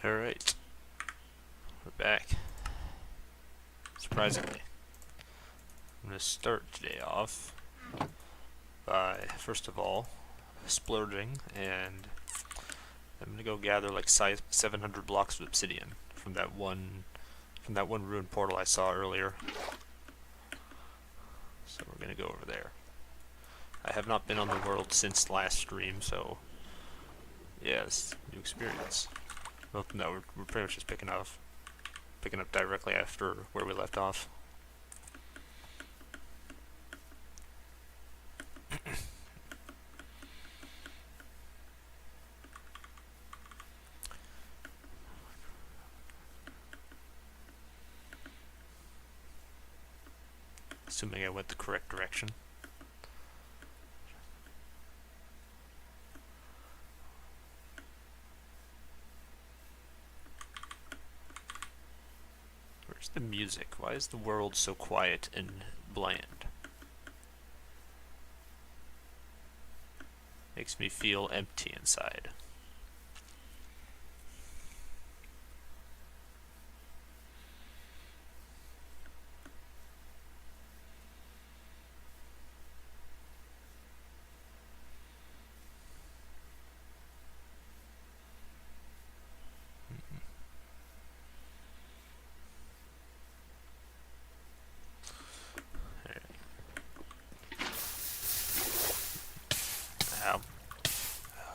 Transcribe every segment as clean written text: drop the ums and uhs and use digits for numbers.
Alright, we're back. Surprisingly. I'm going to start today off by, first of all, splurging, and I'm going to go gather like 700 blocks of obsidian from that one ruined portal I saw earlier. So we're going to go over there. I have not been on the world since last stream, so yeah, it's a new experience. Well, no, we're pretty much just picking up directly after where we left off. Assuming I went the correct direction. Where's the music? Why is the world so quiet and bland? Makes me feel empty inside.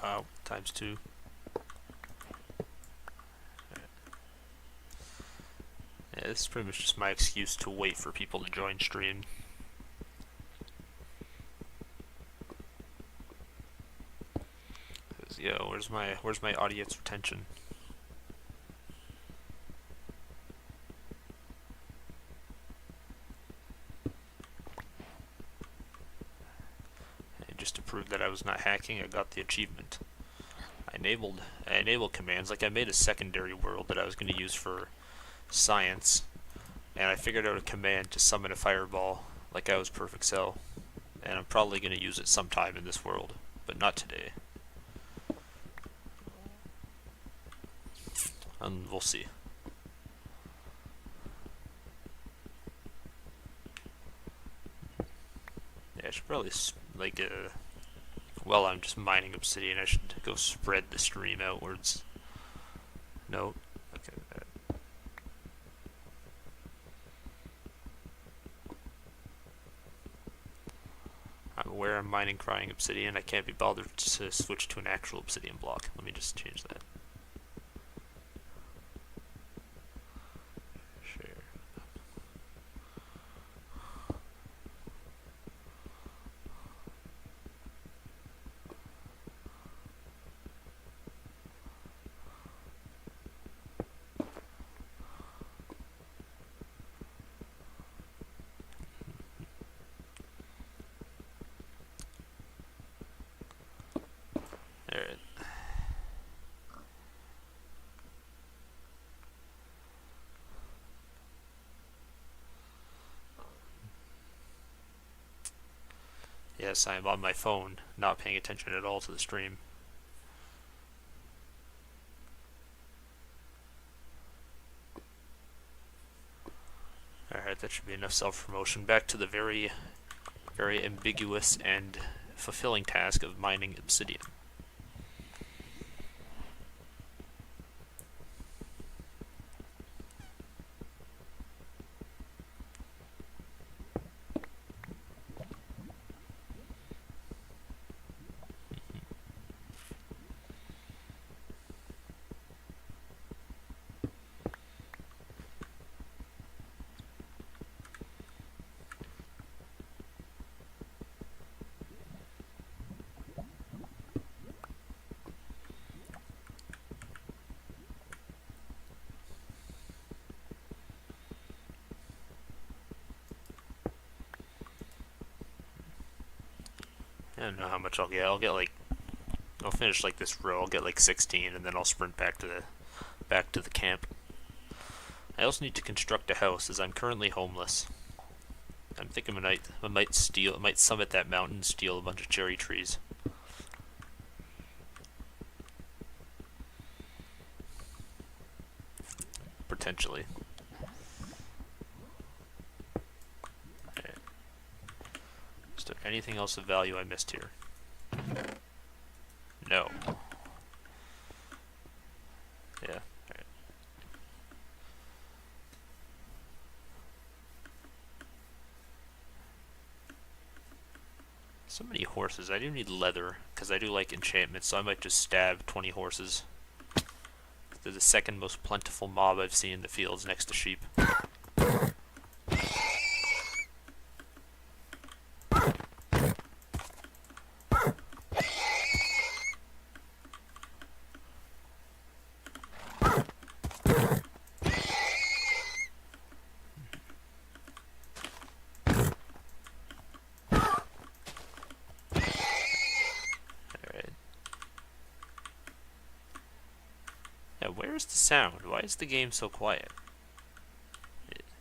Ow. Times 2. Yeah, this is pretty much just my excuse to wait for people to join stream. Yo, where's my audience retention? And just to prove that I was not hacking, I got the achievement. I enabled commands, like I made a secondary world that I was going to use for science, and I figured out a command to summon a fireball like I was Perfect Cell, and I'm probably going to use it sometime in this world, but not today. And we'll see. Yeah, I should probably, while I'm just mining obsidian, I should go spread the stream outwards. No. Okay. I'm aware I'm mining crying obsidian. I can't be bothered to switch to an actual obsidian block. Let me just change that. Yes, I am on my phone, not paying attention at all to the stream. Alright, that should be enough self-promotion. Back to the very, very ambiguous and fulfilling task of mining obsidian. I don't know how much I'll get. I'll finish like this row. I'll get like 16, and then I'll sprint back to the camp. I also need to construct a house, as I'm currently homeless. I'm thinking I might summit that mountain and steal a bunch of cherry trees. potentially. Okay. Is there anything else of value I missed here? No. Yeah. Alright. So many horses. I do need leather, because I do like enchantments, so I might just stab 20 horses. They're the second most plentiful mob I've seen in the fields next to sheep. Where's the sound? Why is the game so quiet?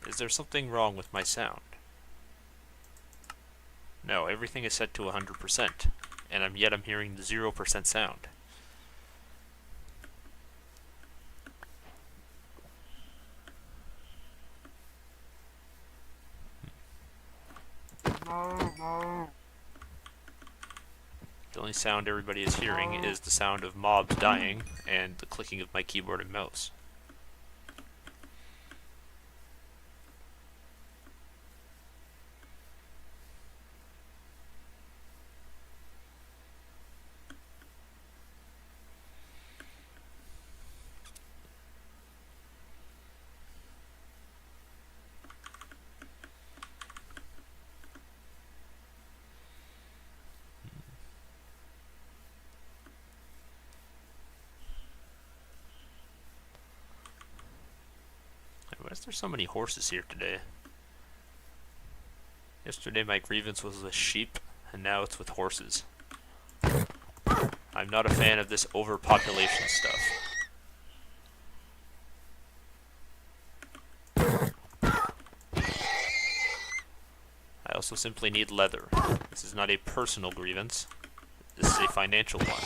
Is there something wrong with my sound? No, everything is set to 100%, and yet I'm hearing the 0% sound. The only sound everybody is hearing is the sound of mobs dying and the clicking of my keyboard and mouse. Why is there so many horses here today? Yesterday my grievance was with sheep, and now it's with horses. I'm not a fan of this overpopulation stuff. I also simply need leather. This is not a personal grievance. This is a financial one.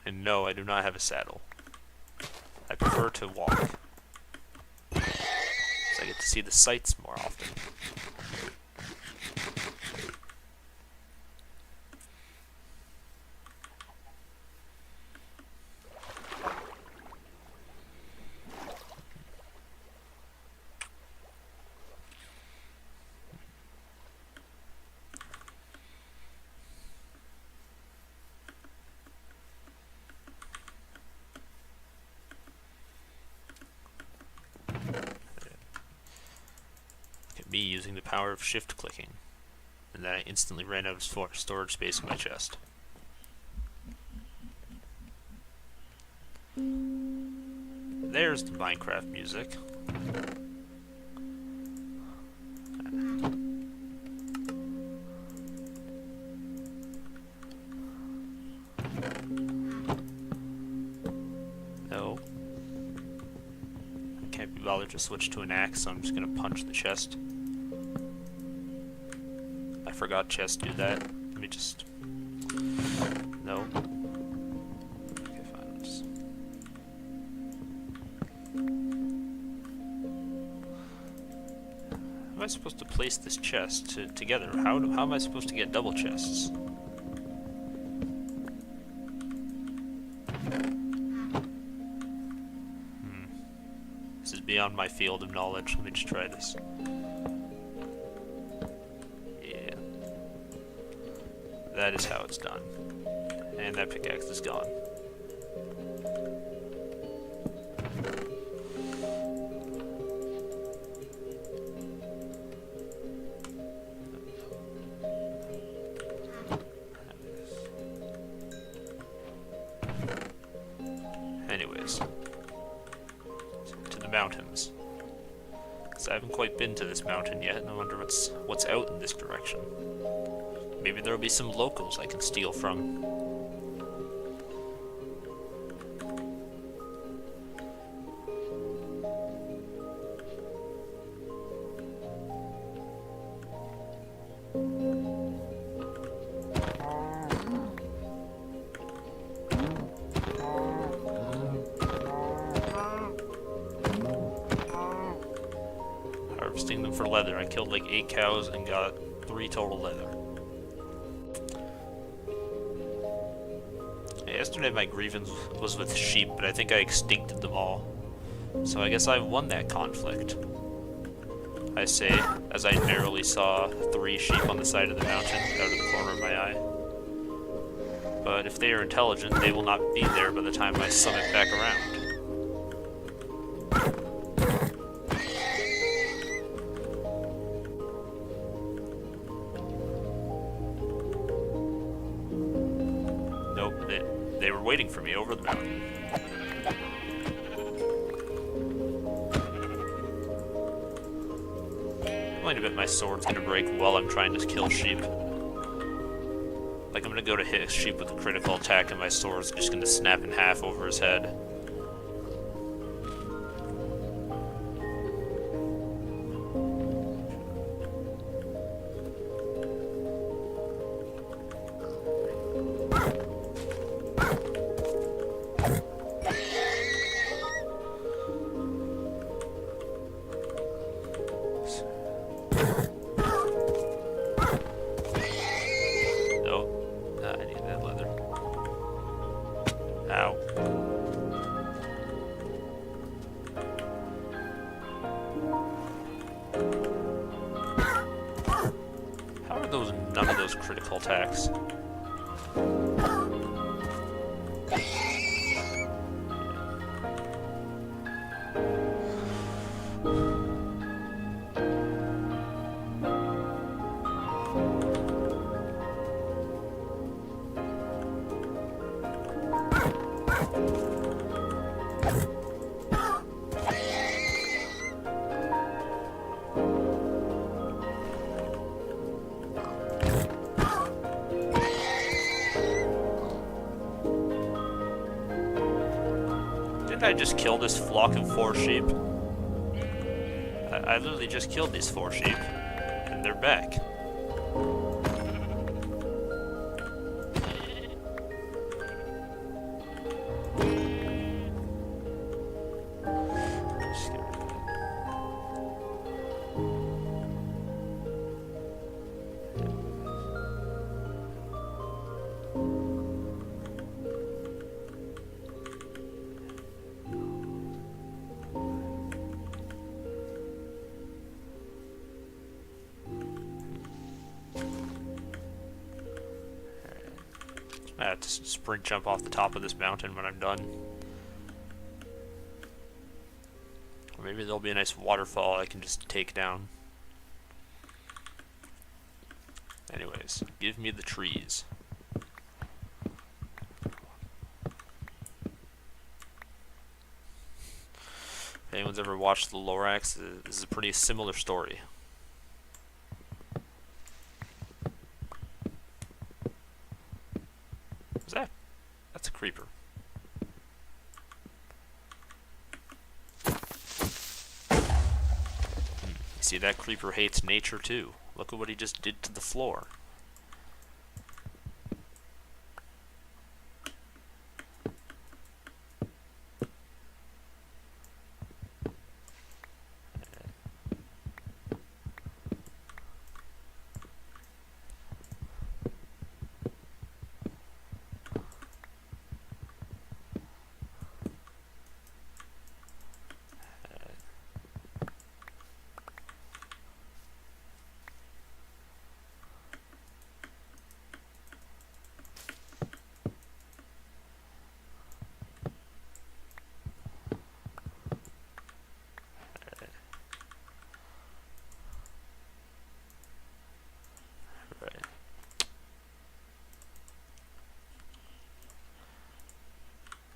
And no, I do not have a saddle. I prefer to walk. So I get to see the sights more often. Me using the power of shift clicking, and then I instantly ran out of storage space in my chest. There's the Minecraft music. No. I can't be bothered to switch to an axe, so I'm just gonna punch the chest. I forgot chests do that. Let me just... No. Okay, fine. Just... How am I supposed to place this chest together? How am I supposed to get double chests? This is beyond my field of knowledge. Let me just try this. That is how it's done. And that pickaxe is gone. Anyways. To the mountains. Because I haven't quite been to this mountain yet, and I wonder what's out in this direction. Maybe there'll be some locals I can steal from. harvesting them for leather. I killed like 8 cows and got 3 total leather. Yesterday my grievance was with sheep, but I think I extincted them all. So I guess I won that conflict. I say, as I narrowly saw 3 sheep on the side of the mountain out of the corner of my eye. But if they are intelligent, they will not be there by the time I summit back around. Nope, they were waiting for me over the mountain. Wait a bit, my sword's gonna break while I'm trying to kill sheep. Like, I'm gonna go to hit a sheep with a critical attack and my sword's just gonna snap in half over his head. None of those critical attacks. I just killed this flock of 4 sheep. I literally just killed these 4 sheep, and they're back. I have to sprint jump off the top of this mountain when I'm done. Or maybe there'll be a nice waterfall I can just take down. Anyways, give me the trees. If anyone's ever watched the Lorax, this is a pretty similar story. That's a creeper. You see, that creeper hates nature too. Look at what he just did to the floor.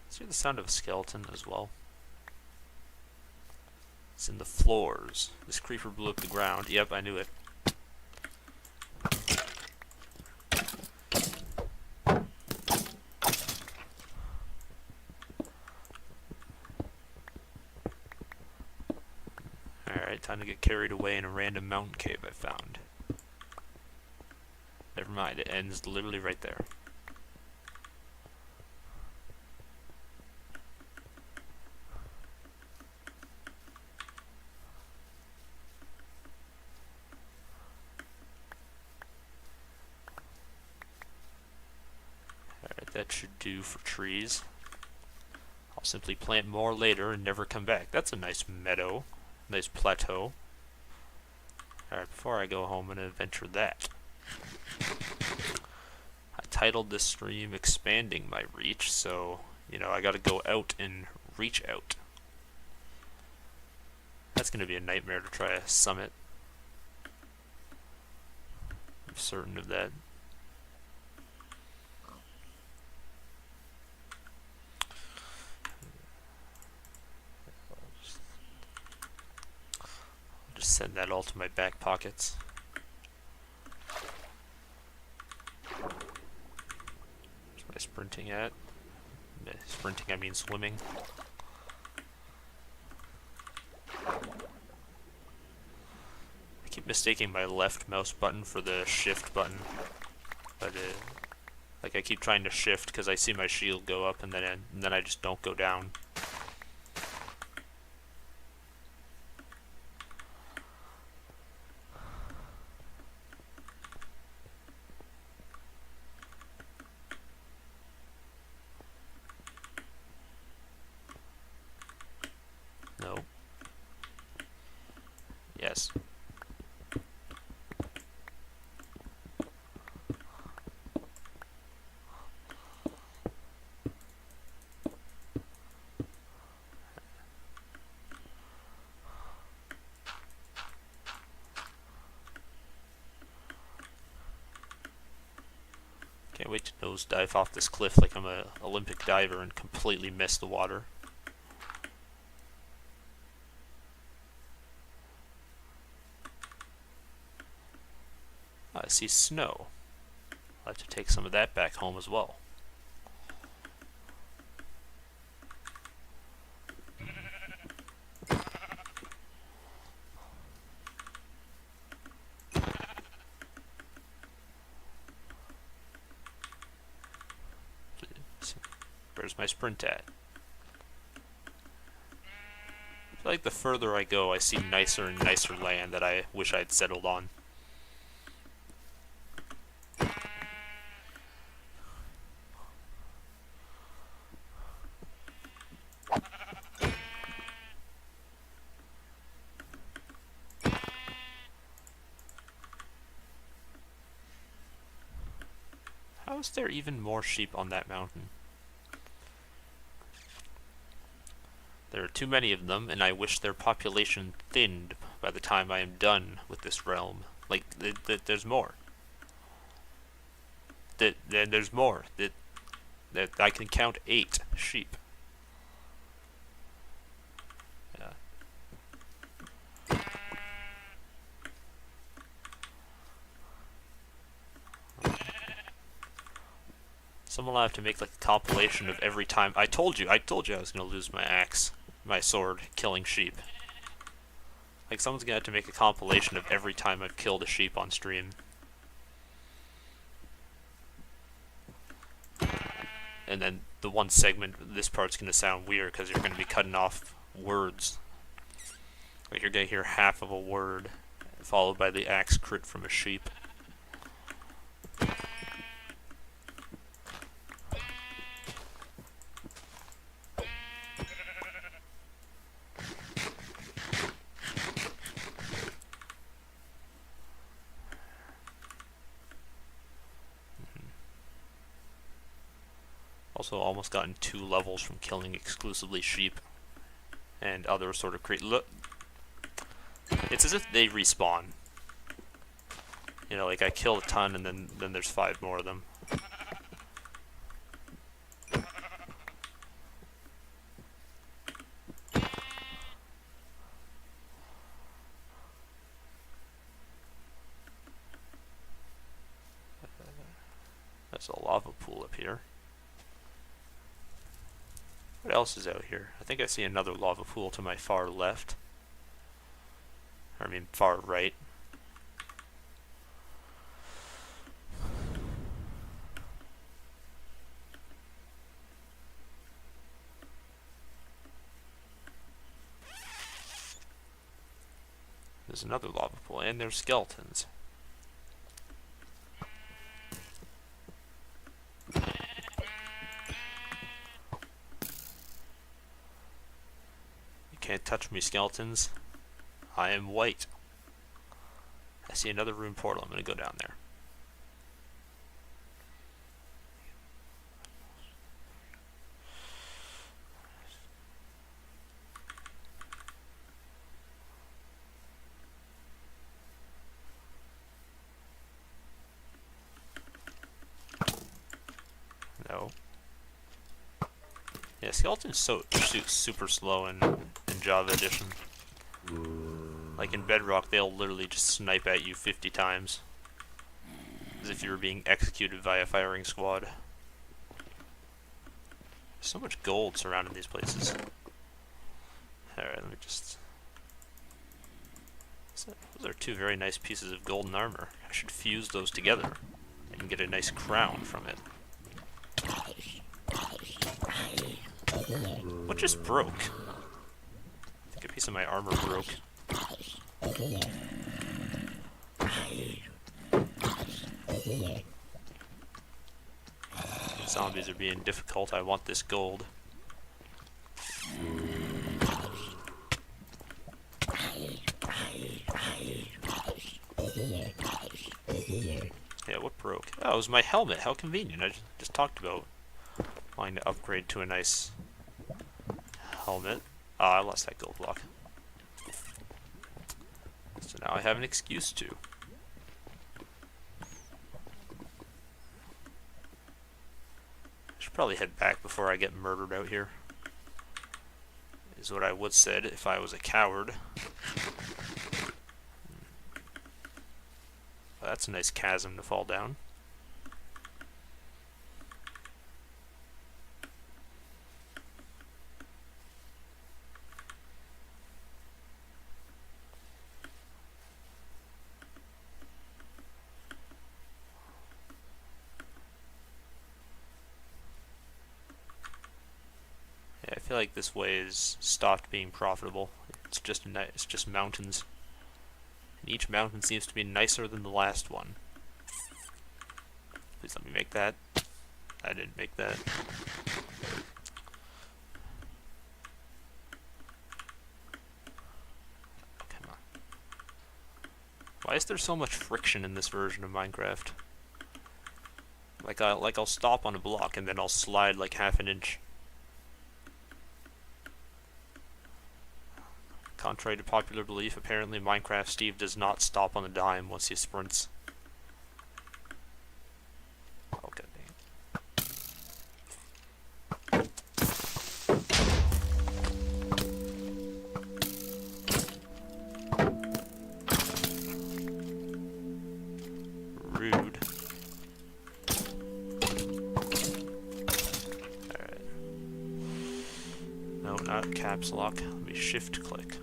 Let's hear the sound of a skeleton as well. It's in the floors. This creeper blew up the ground. Yep, I knew it. Alright, time to get carried away in a random mountain cave I found. Never mind, it ends literally right there. that should do for trees. I'll simply plant more later and never come back. That's a nice meadow, nice plateau. Alright, before I go home, I'm going to adventure that. I titled this stream Expanding My Reach, so, you know, I got to go out and reach out. That's going to be a nightmare to try a summit. I'm certain of that. Just send that all to my back pockets. Where's my sprinting at? Sprinting, I mean swimming. I keep mistaking my left mouse button for the shift button, but like I keep trying to shift because I see my shield go up and then I just don't go down. No. Yes. Can't wait to nosedive off this cliff like I'm an Olympic diver and completely miss the water. I see snow. I'll have to take some of that back home as well. Where's my sprint at? I feel like the further I go, I see nicer and nicer land that I wish I'd settled on. How is there even more sheep on that mountain? There are too many of them, and I wish their population thinned by the time I am done with this realm. Like, there's more. There's more. That I can count 8 sheep. Yeah. Someone will have to make like a compilation of every time. I told you I was gonna lose my axe, my sword, killing sheep. Like someone's gonna have to make a compilation of every time I've killed a sheep on stream. And then the one segment, this part's gonna sound weird because you're gonna be cutting off words. Like you're gonna hear half of a word, followed by the axe crit from a sheep. Also almost gotten 2 levels from killing exclusively sheep and other sort of look, it's as if they respawn. You know, like I kill a ton and then there's 5 more of them. There's a lava pool up here. What else is out here? I think I see another lava pool to my far left. Or I mean far right. There's another lava pool, and there's skeletons. Can't touch me, skeletons. I am white. I see another rune portal. I'm going to go down there. No. Yeah, skeleton's super slow in Java Edition. Like in Bedrock, they'll literally just snipe at you 50 times. As if you were being executed by a firing squad. There's so much gold surrounding these places. Alright, let me just... Those are two very nice pieces of golden armor. I should fuse those together and get a nice crown from it. What just broke? I think a piece of my armor broke. Zombies are being difficult. I want this gold. Yeah, what broke? Oh, it was my helmet. How convenient. I just talked about wanting to upgrade to a nice helmet. Ah, I lost that gold block. So now I have an excuse to. I should probably head back before I get murdered out here. Is what I would said if I was a coward. Well, that's a nice chasm to fall down. I feel like this way is stopped being profitable. It's just mountains. And each mountain seems to be nicer than the last one. Please let me make that. I didn't make that. Come on. Why is there so much friction in this version of Minecraft? Like I'll stop on a block and then I'll slide like half an inch. Contrary to popular belief, apparently Minecraft Steve does not stop on a dime once he sprints. Oh, god dang. Rude. Alright. No, not caps lock. Let me shift click.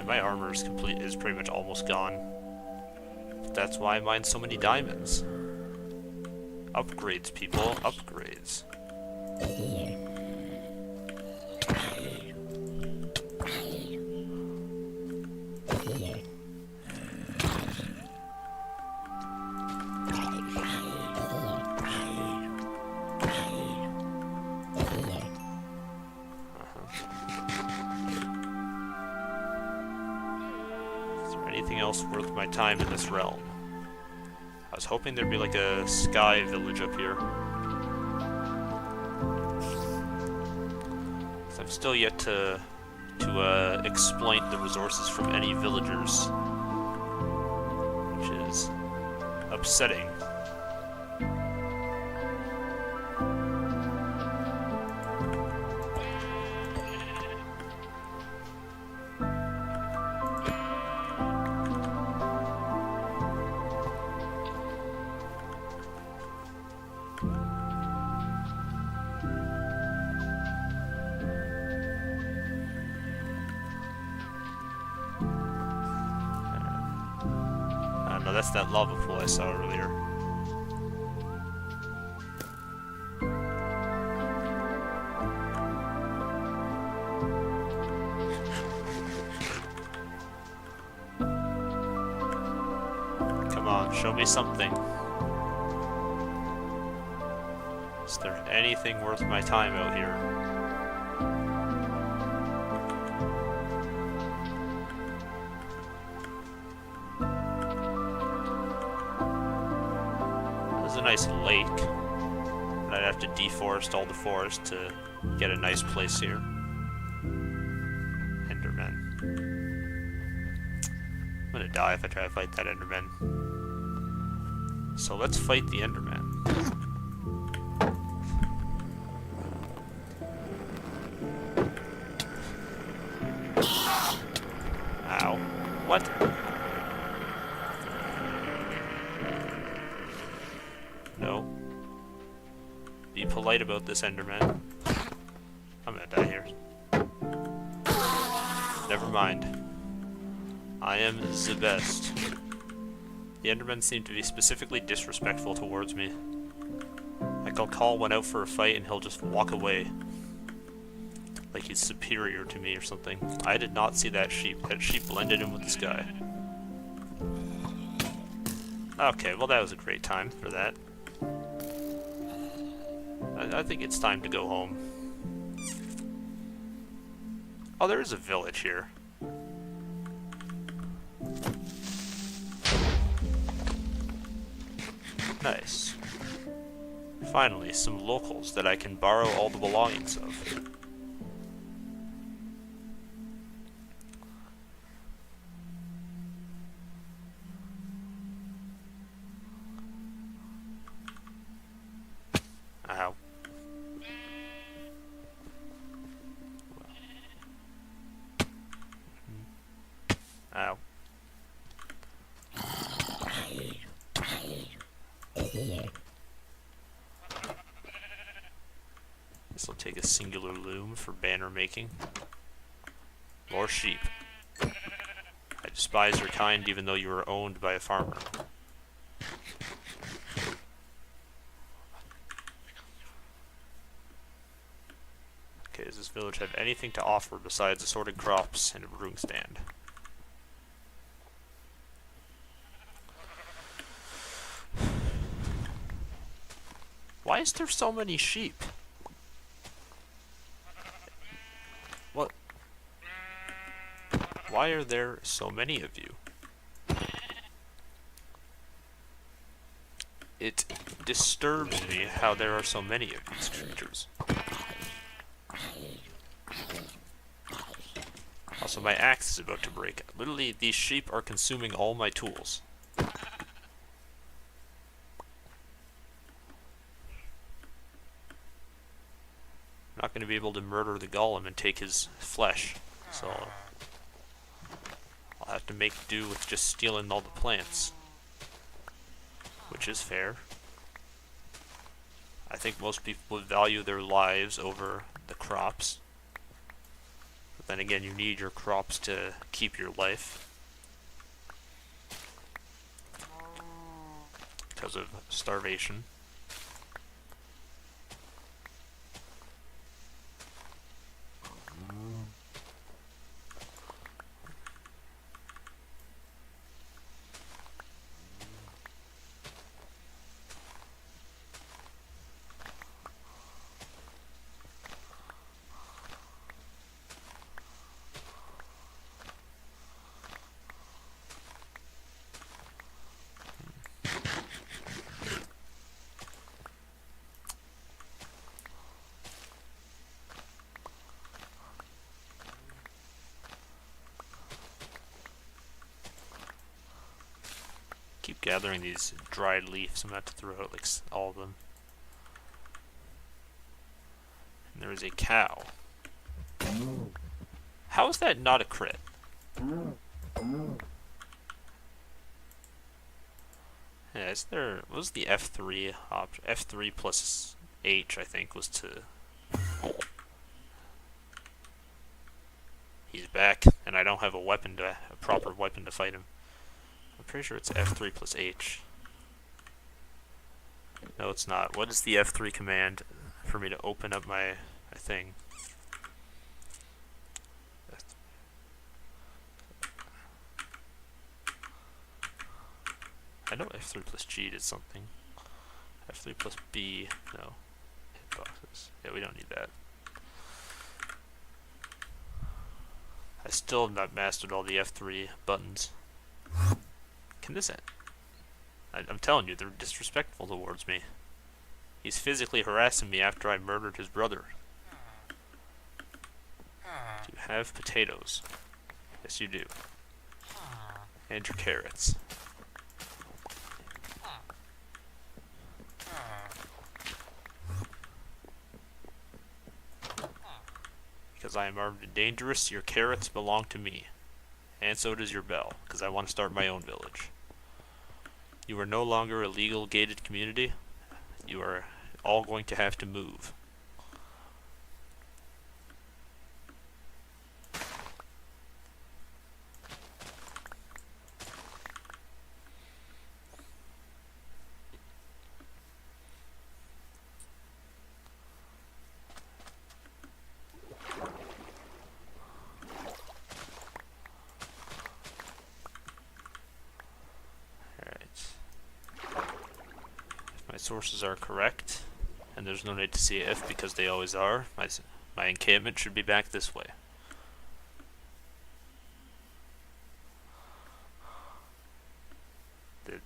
My armor is pretty much almost gone. That's why I mine so many diamonds. Upgrades, people. Upgrades. Anything else worth my time in this realm? I was hoping there'd be like a sky village up here. So I'm still yet to exploit the resources from any villagers, which is upsetting. No, that's that lava pool I saw earlier. Come on, show me something. Is there anything worth my time out here? nice lake, but I'd have to deforest all the forest to get a nice place here. Enderman. I'm gonna die if I try to fight that Enderman. So let's fight the Enderman. Ow. What? No. Be polite about this, Enderman. I'm gonna die here. Never mind. I am the best. The Endermen seem to be specifically disrespectful towards me. Like I'll call one out for a fight and he'll just walk away. Like he's superior to me or something. I did not see that sheep. That sheep blended in with the sky. Okay, well that was a great time for that. I think it's time to go home. Oh, there is a village here. Nice. Finally, some locals that I can borrow all the belongings of. Ow. Ow. This will take a singular loom for banner making. More sheep. I despise your kind even though you are owned by a farmer. Okay, does this village have anything to offer besides assorted crops and a brewing stand? Why is there so many sheep? What? Why are there so many of you? It disturbs me how there are so many of these creatures. Also, my axe is about to break. Literally, these sheep are consuming all my tools. I'm not going to be able to murder the golem and take his flesh, so I'll have to make do with just stealing all the plants, which is fair. I think most people would value their lives over the crops. But then again, you need your crops to keep your life because of starvation. Keep gathering these dried leaves. I'm gonna have to throw out like all of them. And there is a cow. How is that not a crit? Yeah, is there? What was the F3 option? F3 plus H, I think, was to. He's back, and I don't have a proper weapon to fight him. I'm pretty sure it's F3 plus H. No, it's not. What is the F3 command for me to open up my thing? I know F3 plus G did something. F3 plus B, no. Hitboxes. Yeah, we don't need that. I still have not mastered all the F3 buttons. Can this end? I'm telling you, they're disrespectful towards me. He's physically harassing me after I murdered his brother. Do you have potatoes? Yes, you do. And your carrots. Because I am armed and dangerous, your carrots belong to me. And so does your bell, because I want to start my own village. You are no longer a legal gated community. You are all going to have to move. My sources are correct, and there's no need to see if because they always are. My encampment should be back this way.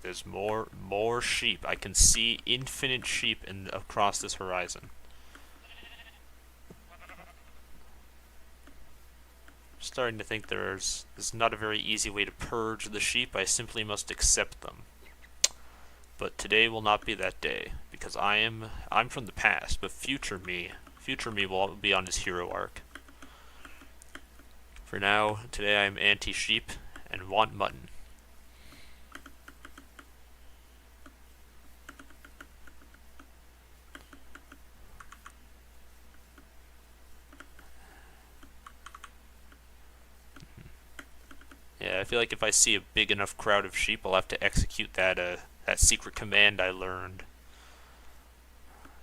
There's more sheep. I can see infinite sheep across this horizon. I'm starting to think there's not a very easy way to purge the sheep. I simply must accept them. But today will not be that day, because I'm from the past, but future me will be on his hero arc. For now, today I am anti-sheep and want mutton. Yeah, I feel like if I see a big enough crowd of sheep, I'll have to execute that secret command I learned.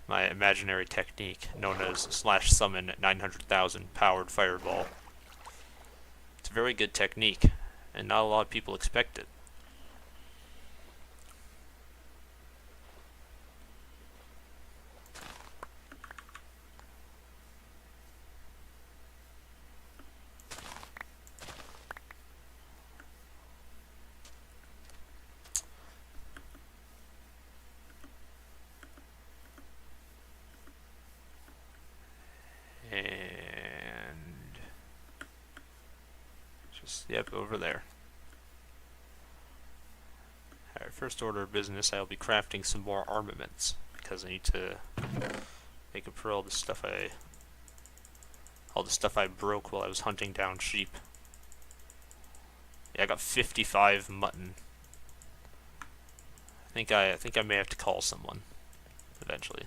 My imaginary technique, known as /summon 900,000 powered fireball. It's a very good technique, and not a lot of people expect it. And just, yep, over there. Alright, first order of business, I'll be crafting some more armaments, because I need to make up for all the stuff I broke while I was hunting down sheep. Yeah, I got 55 mutton. I think I may have to call someone eventually.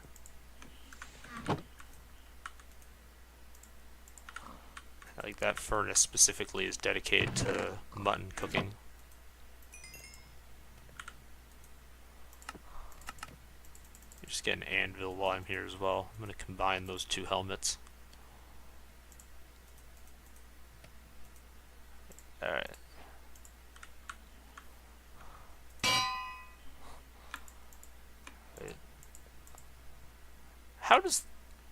Like that furnace specifically is dedicated to mutton cooking. Just get an anvil while I'm here as well. I'm going to combine those two helmets. Alright. How does...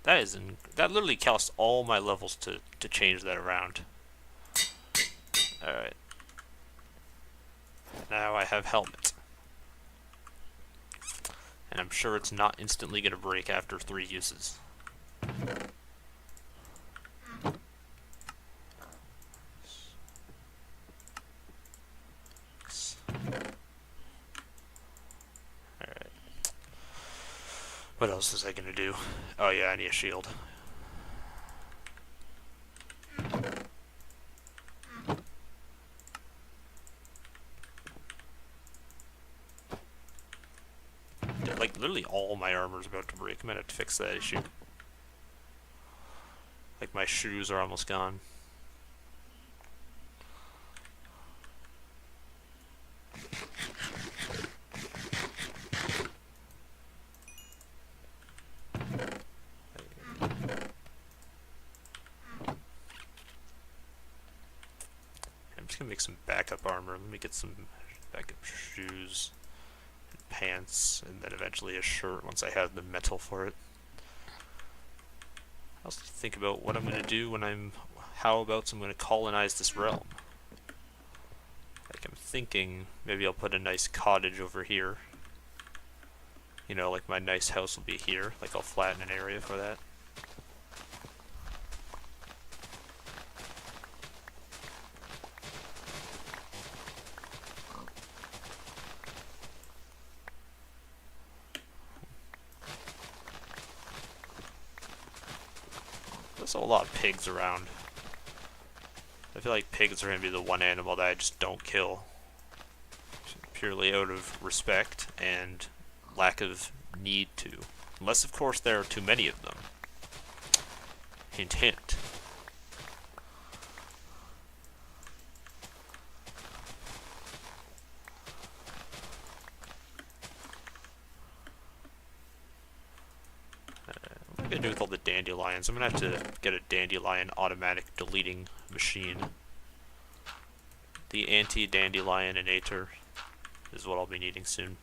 That literally costs all my levels to change that around. Alright. Now I have helmet. And I'm sure it's not instantly going to break after 3 uses. Alright. What else is I going to do? Oh yeah, I need a shield. Like, literally all my armor's about to break. I'm gonna have to fix that issue. Like, my shoes are almost gone. I'm just gonna make some backup armor. Let me get some backup shoes. Pants, and then eventually a shirt once I have the metal for it. I also think about what I'm going to do when how I'm going to colonize this realm. Like, I'm thinking maybe I'll put a nice cottage over here, You know, like my nice house will be here. Like I'll flatten an area for that. There's a lot of pigs around. I feel like pigs are going to be the one animal that I just don't kill. Purely out of respect and lack of need to. Unless, of course, there are too many of them. Hint, hint. What am I going to do with all the dandelions? I'm going to have to get a dandelion automatic deleting machine. The anti-dandelionator is what I'll be needing soon.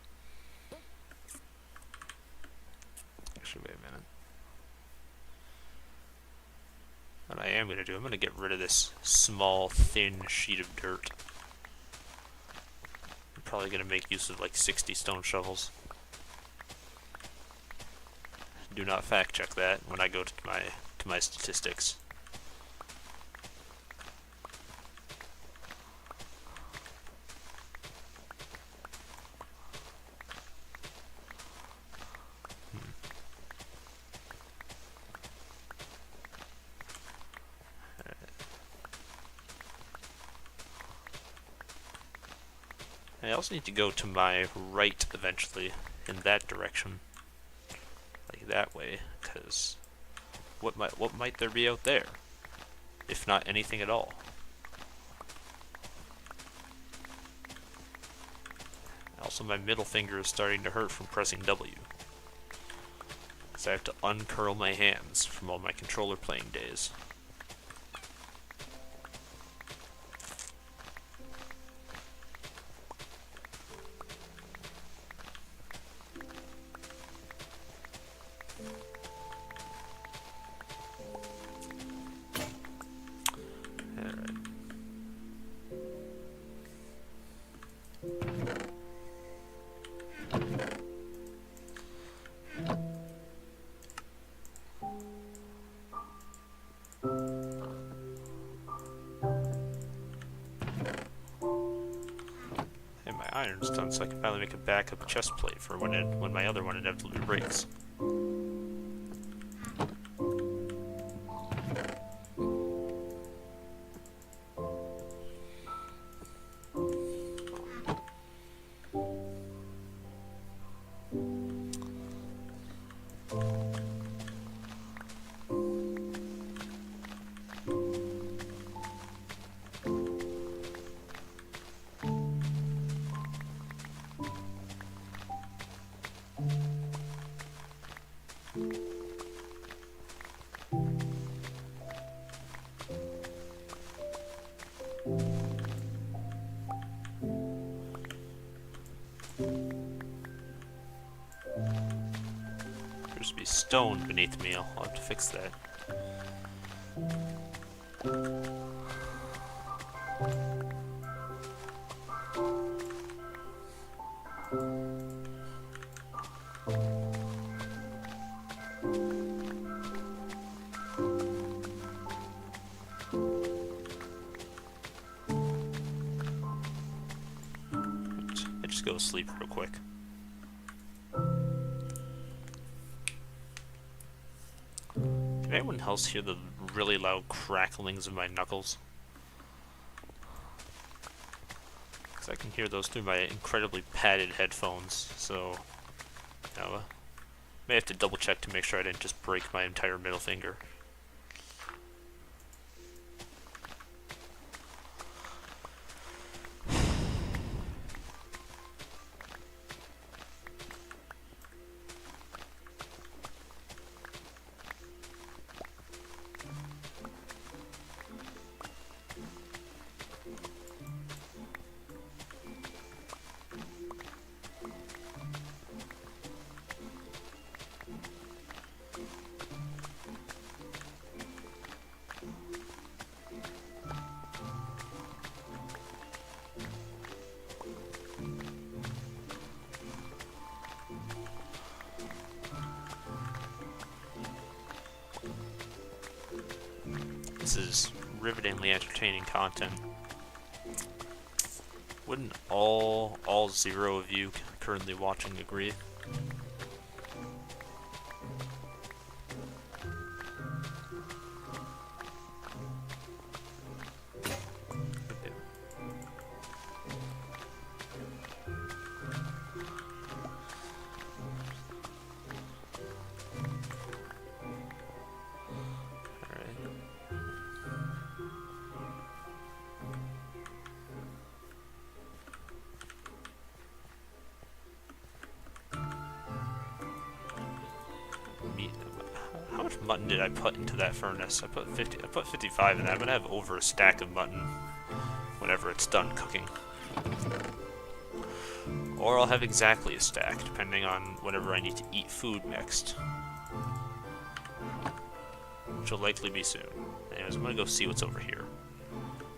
Actually, wait a minute. What I am going to do, I'm going to get rid of this small, thin sheet of dirt. I'm probably going to make use of like 60 stone shovels. Do not fact check that when I go to my statistics. I also need to go to my right eventually, in that direction, like that way, because what might there be out there, if not anything at all? Also, my middle finger is starting to hurt from pressing W, because I have to uncurl my hands from all my controller playing days. Iron's done, so I can finally make a backup chest plate for when my other one inevitably breaks. There's to be stone beneath me. I'll have to fix that. I just go to sleep real quick. Can anyone else hear the really loud cracklings of my knuckles? Because I can hear those through my incredibly padded headphones, so you know, may have to double check to make sure I didn't just break my entire middle finger. This is rivetingly entertaining content. Wouldn't all 0 of you currently watching agree? How much mutton did I put into that furnace? I put 55 in that. I'm gonna have over a stack of mutton whenever it's done cooking. Or I'll have exactly a stack, depending on whenever I need to eat food next. Which will likely be soon. Anyways, I'm gonna go see what's over here.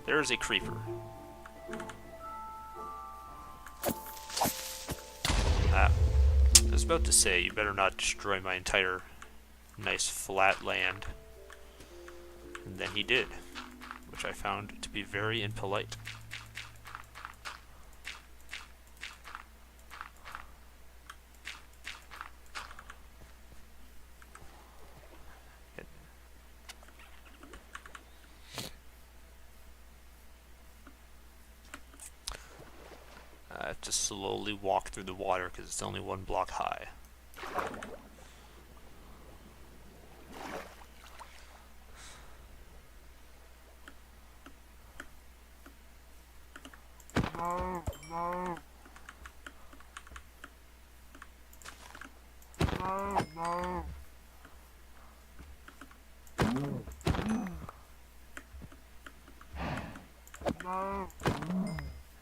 There is a creeper. I was about to say, you better not destroy my entire nice flat land. And then he did, which I found to be very impolite. I have to slowly walk through the water because it's only 1 block high.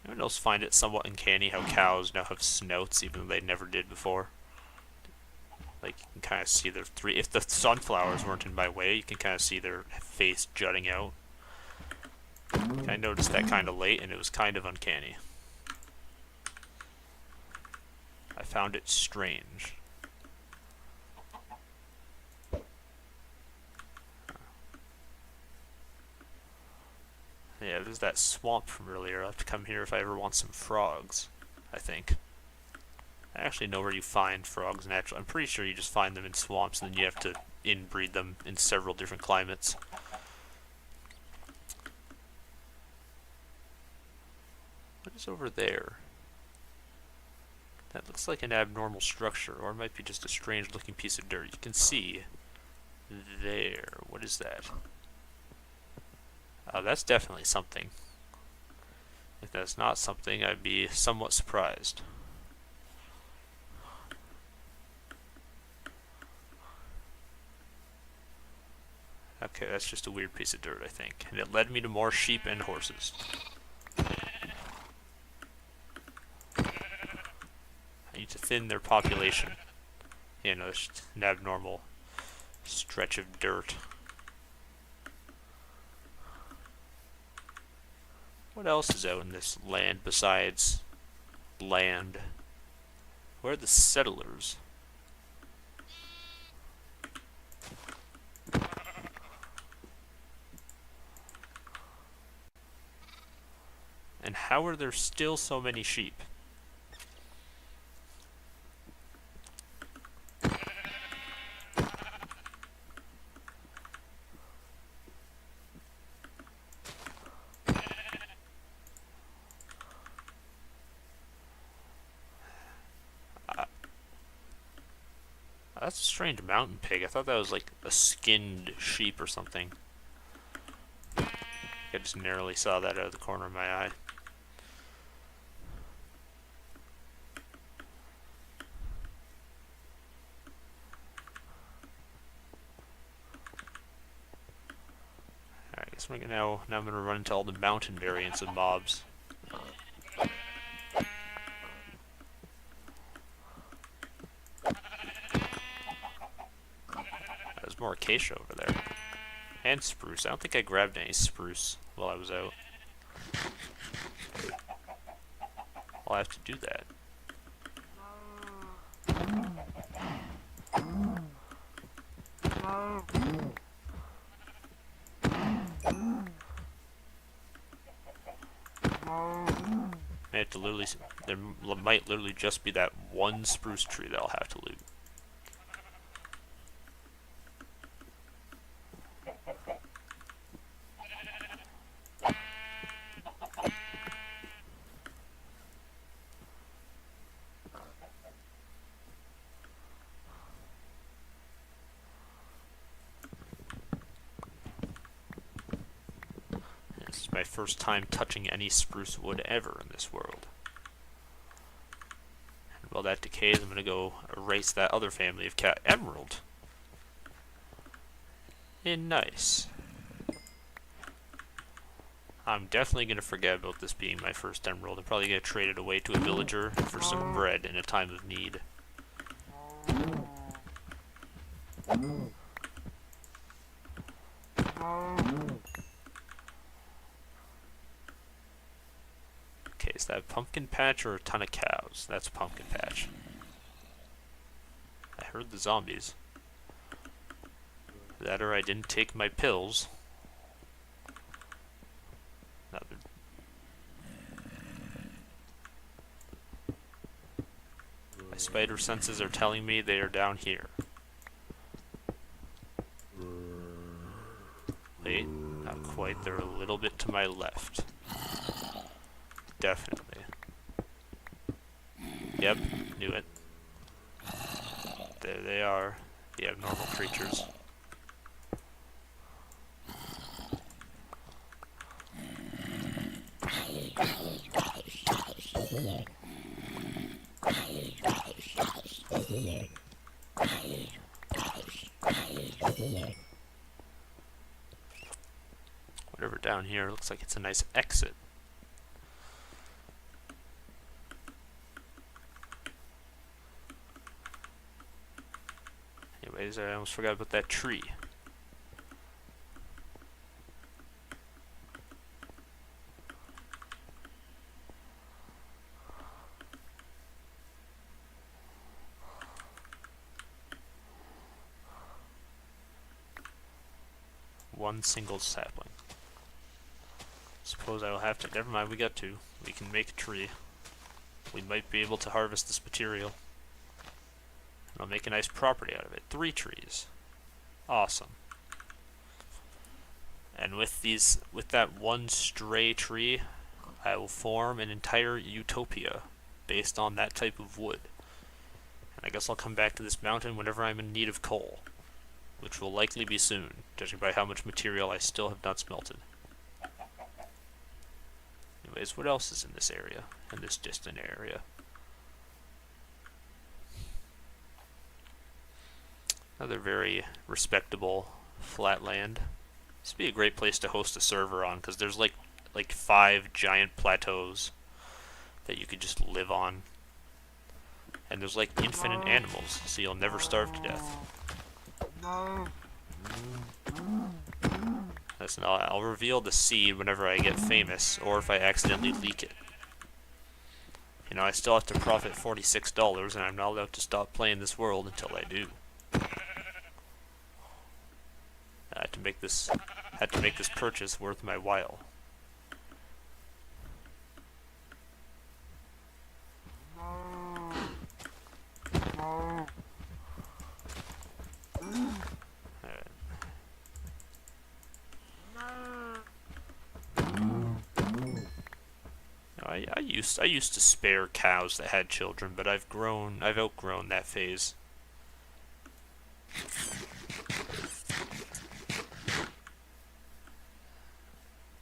Anyone else find it somewhat uncanny how cows now have snouts even though they never did before? Like, you can kind of see their if the sunflowers weren't in my way, you can kind of see their face jutting out. I noticed that kind of late and it was kind of uncanny. I found it strange. Yeah, there's that swamp from earlier. I'll have to come here if I ever want some frogs, I think. I actually know where you find frogs naturally. I'm pretty sure you just find them in swamps and then you have to inbreed them in several different climates. What is over there? That looks like an abnormal structure, or it might be just a strange looking piece of dirt. You can see there. What is that? That's definitely something. If that's not something, I'd be somewhat surprised. Okay, that's just a weird piece of dirt, I think. And it led me to more sheep and horses. I need to thin their population. You know, it's an abnormal stretch of dirt. What else is out in this land besides land? Where are the settlers? And how are there still so many sheep? That's a strange mountain pig. I thought that was like a skinned sheep or something. I just narrowly saw that out of the corner of my eye. Alright, I guess we're now I'm gonna run into all the mountain variants of mobs. There's more acacia over there. And spruce. I don't think I grabbed any spruce while I was out. I'll have to do that. have to literally, there might literally just be that one spruce tree that I'll have to loot. This is my first time touching any spruce wood ever in this world. And while that decays, I'm going to go erase that other family of cat. Emerald! Nice. I'm definitely going to forget about this being my first emerald. I'm probably going to trade it away to a villager for some bread in a time of need. Okay, is that a pumpkin patch or a ton of cows? That's a pumpkin patch. I heard the zombies. That or I didn't take my pills. My spider senses are telling me they are down here. Wait, not quite. They're a little bit to my left. Definitely. Yep, knew it. There they are, the abnormal creatures. Whatever down here looks like it's a nice exit. Anyways, I almost forgot about that tree. One single sapling. Suppose I will have to. Never mind, we got two. We can make a tree. We might be able to harvest this material. And I'll make a nice property out of it. 3 trees. Awesome. And with that one stray tree, I will form an entire utopia based on that type of wood. And I guess I'll come back to this mountain whenever I'm in need of coal, which will likely be soon, judging by how much material I still have not smelted. Anyways, what else is in this area, in this distant area? Another very respectable flat land. This would be a great place to host a server on, because there's like 5 giant plateaus that you could just live on. And there's like infinite animals, so you'll never starve to death. Listen, I'll reveal the seed whenever I get famous, or if I accidentally leak it. You know, I still have to profit $46, and I'm not allowed to stop playing this world until I do. I had to make this purchase worth my while. I used to spare cows that had children, but I've outgrown that phase.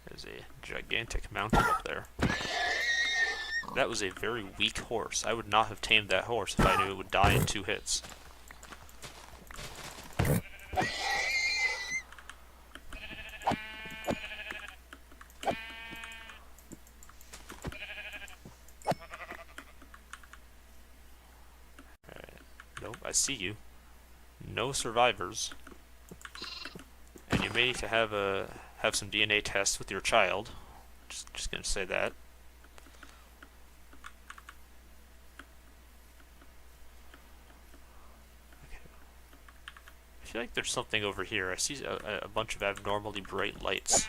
There's a gigantic mountain up there. That was a very weak horse. I would not have tamed that horse if I knew it would die in 2 hits. Nope, I see you. No survivors. And you may need to have some DNA tests with your child. Just gonna say that. Okay. I feel like there's something over here. I see a bunch of abnormally bright lights.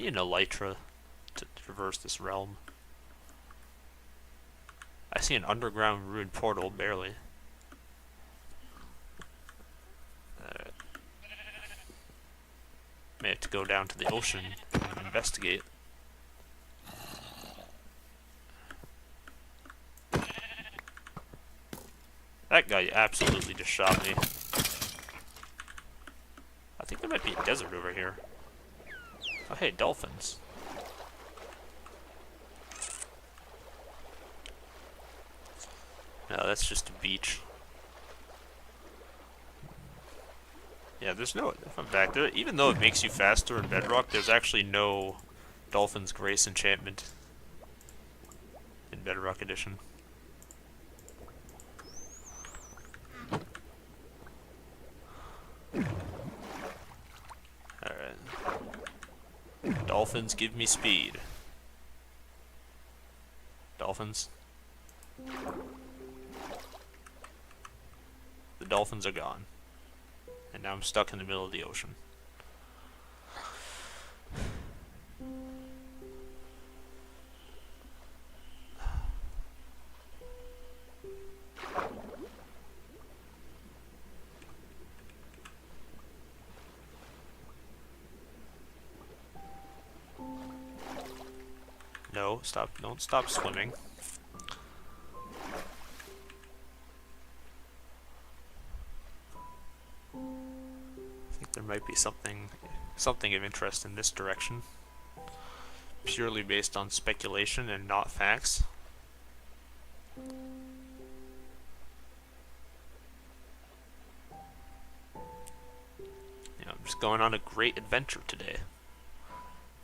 need an elytra to traverse this realm. I see an underground ruined portal, barely. May have to go down to the ocean and investigate. That guy absolutely just shot me. I think there might be a desert over here. Oh hey, dolphins. No, that's just a beach. Yeah, there's no... If I'm back there, even though it makes you faster in Bedrock, there's actually no Dolphin's Grace enchantment in Bedrock Edition. Alright. Dolphins, give me speed. Dolphins. The dolphins are gone. And now I'm stuck in the middle of the ocean. No, stop, don't stop swimming. I think there might be something of interest in this direction. Purely based on speculation and not facts. I'm just going on a great adventure today.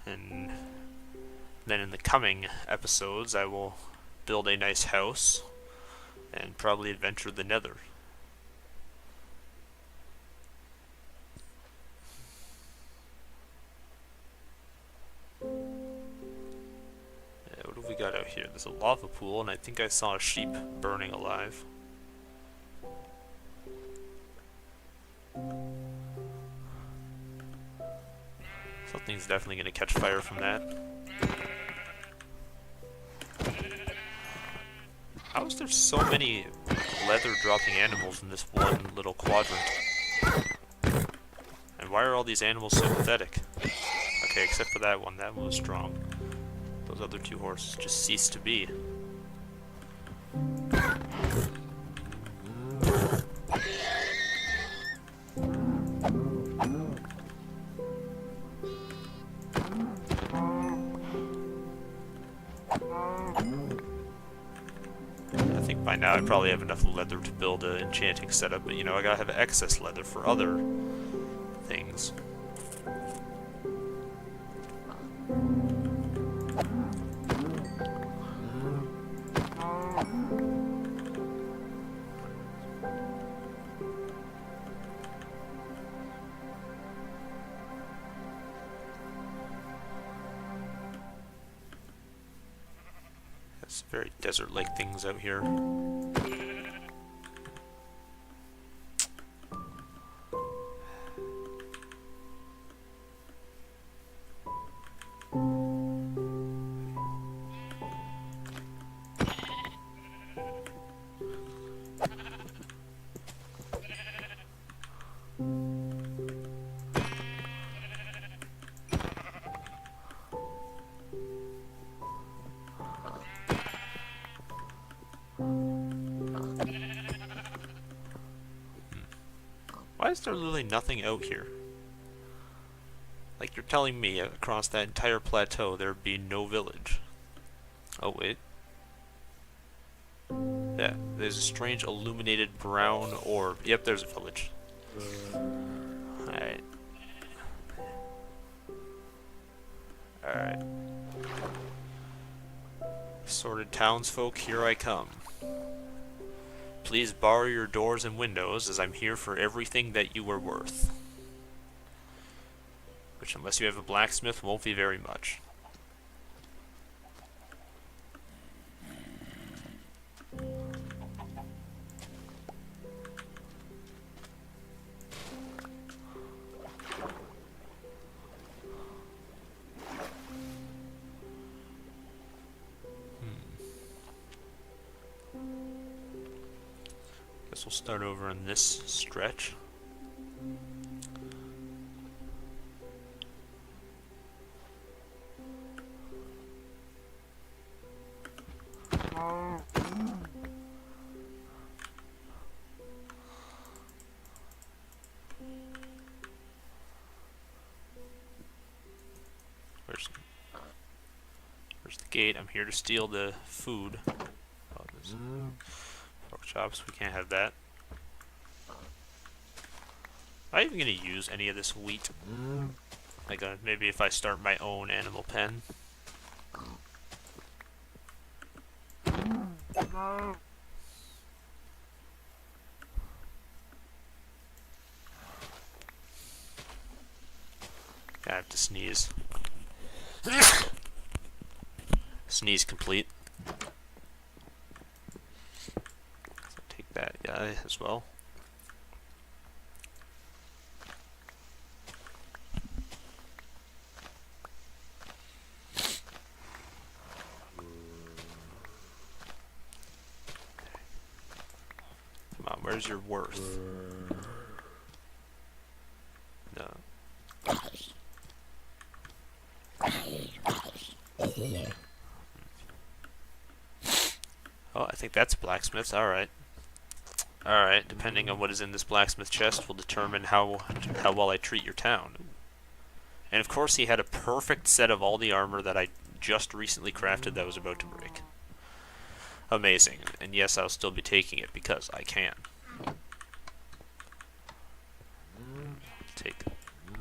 And then in the coming episodes, I will build a nice house and probably adventure the Nether. What have we got out here? There's a lava pool, and I think I saw a sheep burning alive. Something's definitely going to catch fire from that. How is there so many leather dropping animals in this one little quadrant? And why are all these animals so pathetic? Okay, except for that one was strong. Those other two horses just ceased to be. I think by now I probably have enough leather to build an enchanting setup, but you know, I gotta have excess leather for other things. It's very desert-like things out here. Why is there literally nothing out here? Like, you're telling me across that entire plateau there'd be no village. Oh, wait. Yeah, there's a strange illuminated brown orb. Yep, there's a village. Alright. Alright. Assorted townsfolk, here I come. Please bar your doors and windows, as I'm here for everything that you are worth. Which, unless you have a blacksmith, won't be very much. we'll start over in this stretch. Where's the gate? I'm here to steal the food. Oh, there's pork chops. We can't have that. Am I even gonna use any of this wheat? Like, maybe if I start my own animal pen. I have to sneeze. Sneeze complete. So take that guy as well. Come on, where's your worth? No. Oh, I think that's blacksmith's. Alright. Alright, depending on what is in this blacksmith chest will determine how well I treat your town. And of course he had a perfect set of all the armor that I just recently crafted that was about to break. Amazing. And yes, I'll still be taking it because I can. Take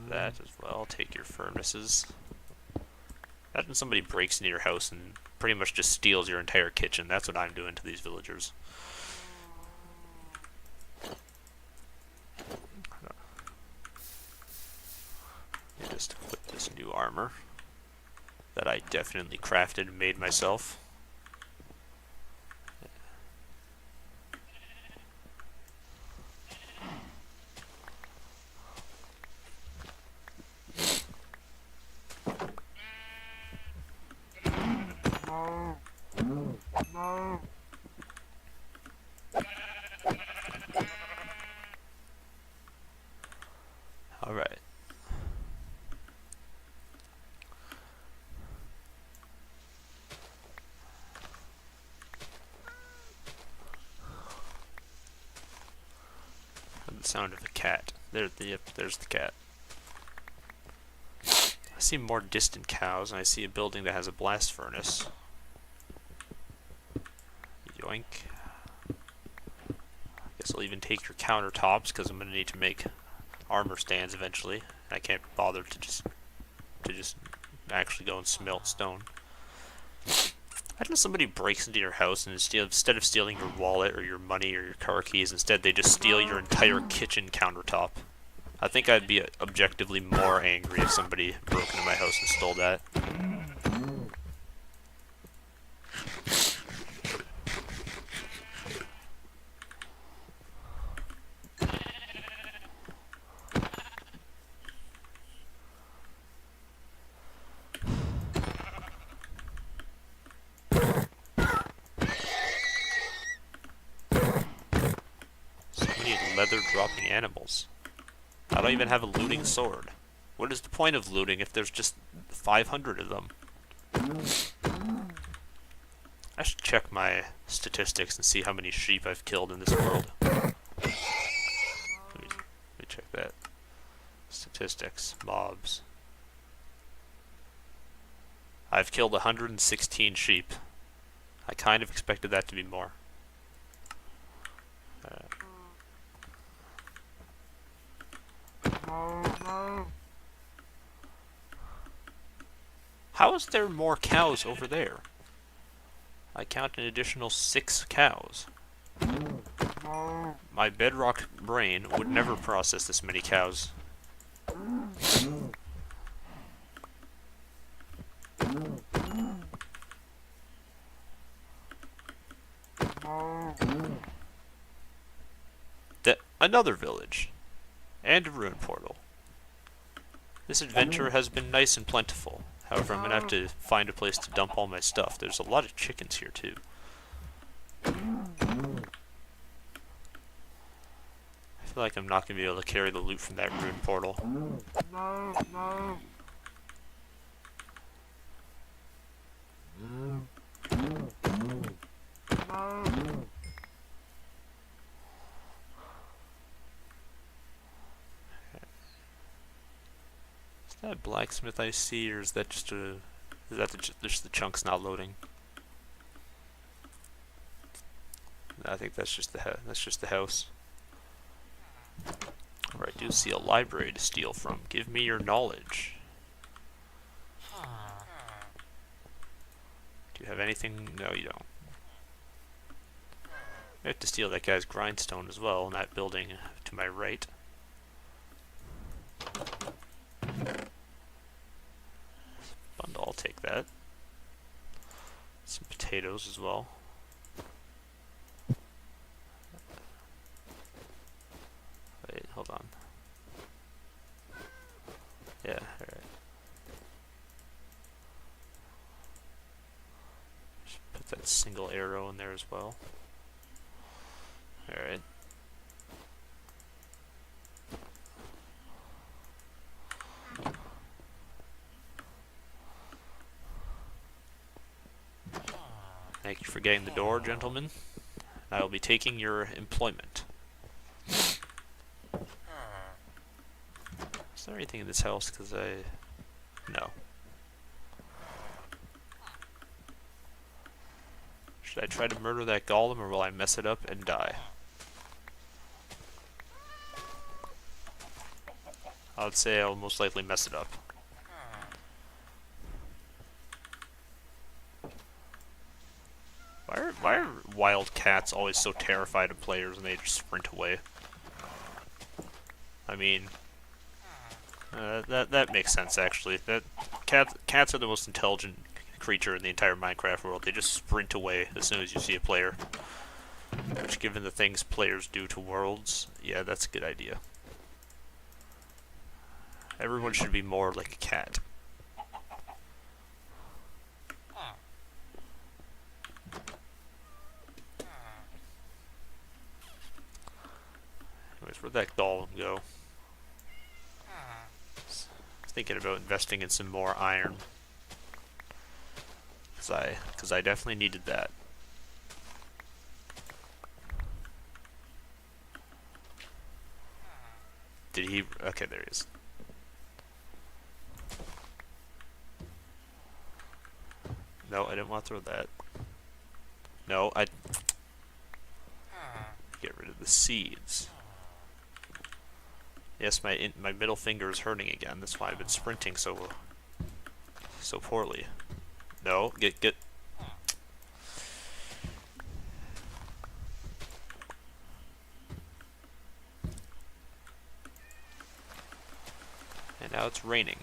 that as well. Take your furnaces. Imagine somebody breaks into your house and pretty much just steals your entire kitchen. That's what I'm doing to these villagers. Let me just equip this new armor that I definitely crafted and made myself. Alright. The sound of a cat. There's the cat. I see more distant cows, and I see a building that has a blast furnace. Yoink. Guess I'll even take your countertops, because I'm going to need to make armor stands eventually. I can't bother to just actually go and smelt stone. Imagine if somebody breaks into your house and instead of stealing your wallet or your money or your car keys, instead they just steal your entire kitchen countertop. I think I'd be objectively more angry if somebody broke into my house and stole that. Leather dropping animals. I don't even have a looting sword. What is the point of looting if there's just 500 of them? I should check my statistics and see how many sheep I've killed in this world. Let me check that. Statistics. Mobs. I've killed 116 sheep. I kind of expected that to be more. How is there more cows over there? I count an additional 6 cows. My bedrock brain would never process this many cows. Another village. And a ruin portal. This adventure has been nice and plentiful. However, I'm gonna have to find a place to dump all my stuff. There's a lot of chickens here too. feel like I'm not going to be able to carry the loot from that ruined portal. Is that blacksmith I see, or is that just a... Is that just the chunks not loading? I think that's just the house. Or I do see a library to steal from. Give me your knowledge. Do you have anything? No, you don't. I have to steal that guy's grindstone as well in that building to my right. Bundle, I'll take that. Some potatoes as well. Wait, hold on. Yeah, alright. Just put that single arrow in there as well. Alright. Thank you for getting the door, gentlemen. I will be taking your employment. Is there anything in this house? No. Should I try to murder that golem, or will I mess it up and die? I would say I'll most likely mess it up. Why are wild cats always so terrified of players and they just sprint away? I mean, that makes sense actually. Cats are the most intelligent creature in the entire Minecraft world. They just sprint away as soon as you see a player. Which, given the things players do to worlds, yeah, that's a good idea. Everyone should be more like a cat. Anyways, where'd that golem go? I was thinking about investing in some more iron. Because I definitely needed that. Did he? Okay, there he is. No, I didn't want to throw that. No, I... Get rid of the seeds. Yes, my middle finger is hurting again. That's why I've been sprinting so poorly. No, get. And now it's raining.